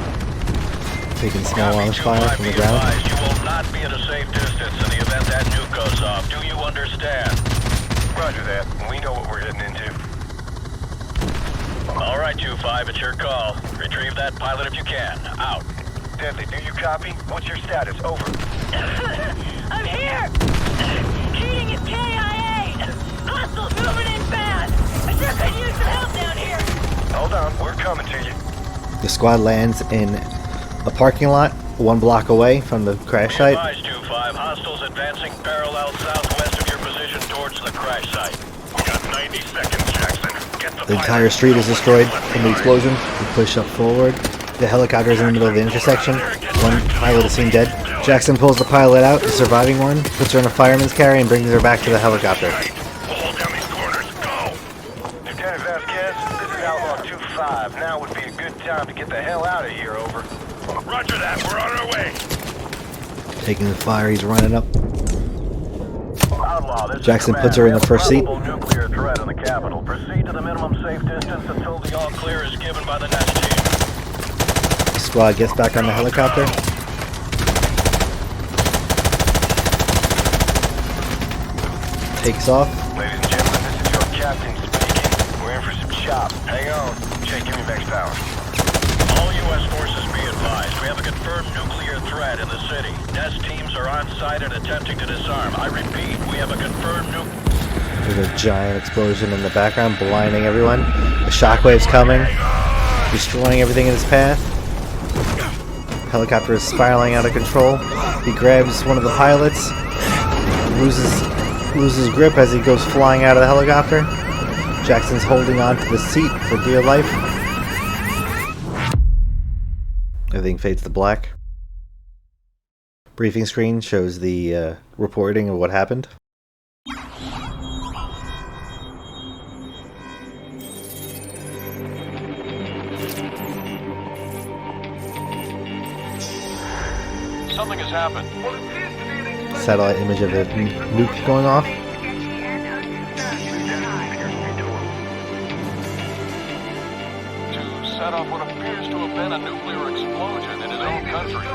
Taking small arms fire from the ground. You will not be at a safe distance in the event that nuke goes off. Do you understand? Roger that. We know what we're heading into. All right, 2-5, it's your call. Retrieve that pilot if you can. Out. Deadly, do you copy? What's your status? Over. I'm here! Heating is KIA! Hostiles moving in fast! I sure could use some help down here! Hold on, we're coming to you. The squad lands in a parking lot 1 block away from the crash site. Advise 2-5, hostiles advancing parallel southwest of your position towards the crash site. We got 90 seconds, Jackson. Get The entire street is destroyed from the explosion. We push up forward. The helicopter is in the middle of the intersection. 1 pilot is seen dead. Jackson pulls the pilot out, the surviving one, puts her in a fireman's carry, and brings her back to the helicopter. Hold down these corners. Go! Lieutenant Vasquez, this is Outlaw 2-5. Now would be a good time to get the hell out of here, over. Roger that. We're on our way. Taking the fire, he's running up. Outlaw, this Jackson is puts her in the Command. first seat. Nuclear threat in the capital. Proceed to the minimum safe distance until the all clear is given by the nest team. The squad gets back on the helicopter. Takes off. Ladies and gentlemen, this is your captain speaking. We're in for some chop. Hang on. Jake, give me max power. All U.S. forces be advised. We have a confirmed nuclear threat in the city. Nest teams are on site and attempting to disarm. I repeat, we have a confirmed There's a giant explosion in the background, blinding everyone. The shockwave's coming, destroying everything in its path. Helicopter is spiraling out of control. He grabs one of the pilots, loses grip as he goes flying out of the helicopter. Jackson's holding on to the seat for dear life. Everything fades to black. Briefing screen shows the reporting of what happened. Something has happened. Satellite image of a nuke going off. To set off what appears to have been a nuclear explosion in his own country.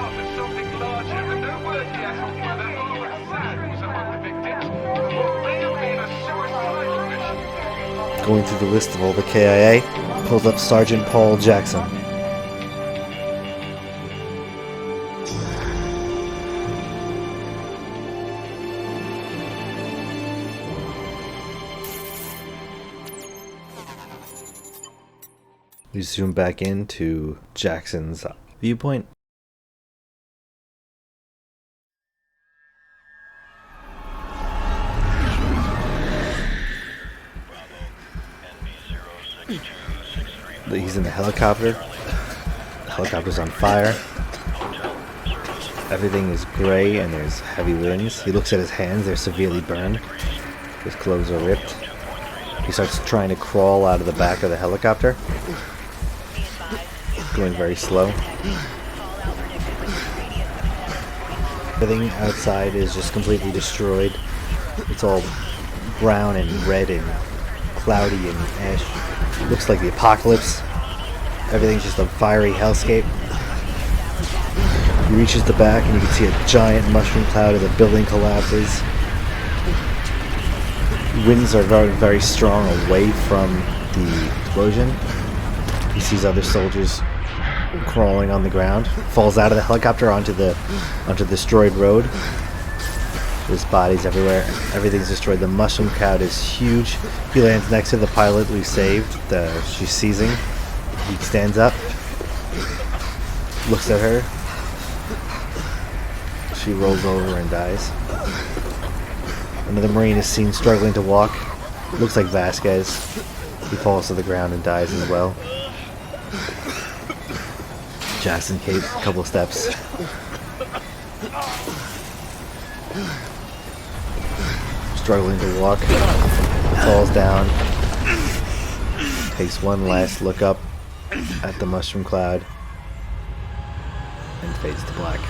Going through the list of all the KIA, pulls up Sergeant Paul Jackson. We zoom back into Jackson's viewpoint. He's in the helicopter. The helicopter's on fire. Everything is gray and there's heavy winds. He looks at his hands, they're severely burned. His clothes are ripped. He starts trying to crawl out of the back of the helicopter. Going very slow. Everything outside is just completely destroyed. It's all brown and red and cloudy and ash. Looks like the apocalypse. Everything's just a fiery hellscape. He reaches the back and you can see a giant mushroom cloud as the building collapses. Winds are very, very strong away from the explosion. He sees other soldiers crawling on the ground. Falls out of the helicopter onto the destroyed road. There's bodies everywhere. Everything's destroyed. The mushroom cloud is huge. He lands next to the pilot we saved. She's seizing. He stands up. Looks at her. She rolls over and dies. Another Marine is seen struggling to walk. Looks like Vasquez. He falls to the ground and dies as well. Jackson Kate, a couple of steps. Struggling to walk. Falls down. Takes one last look up at the mushroom cloud and fades to black.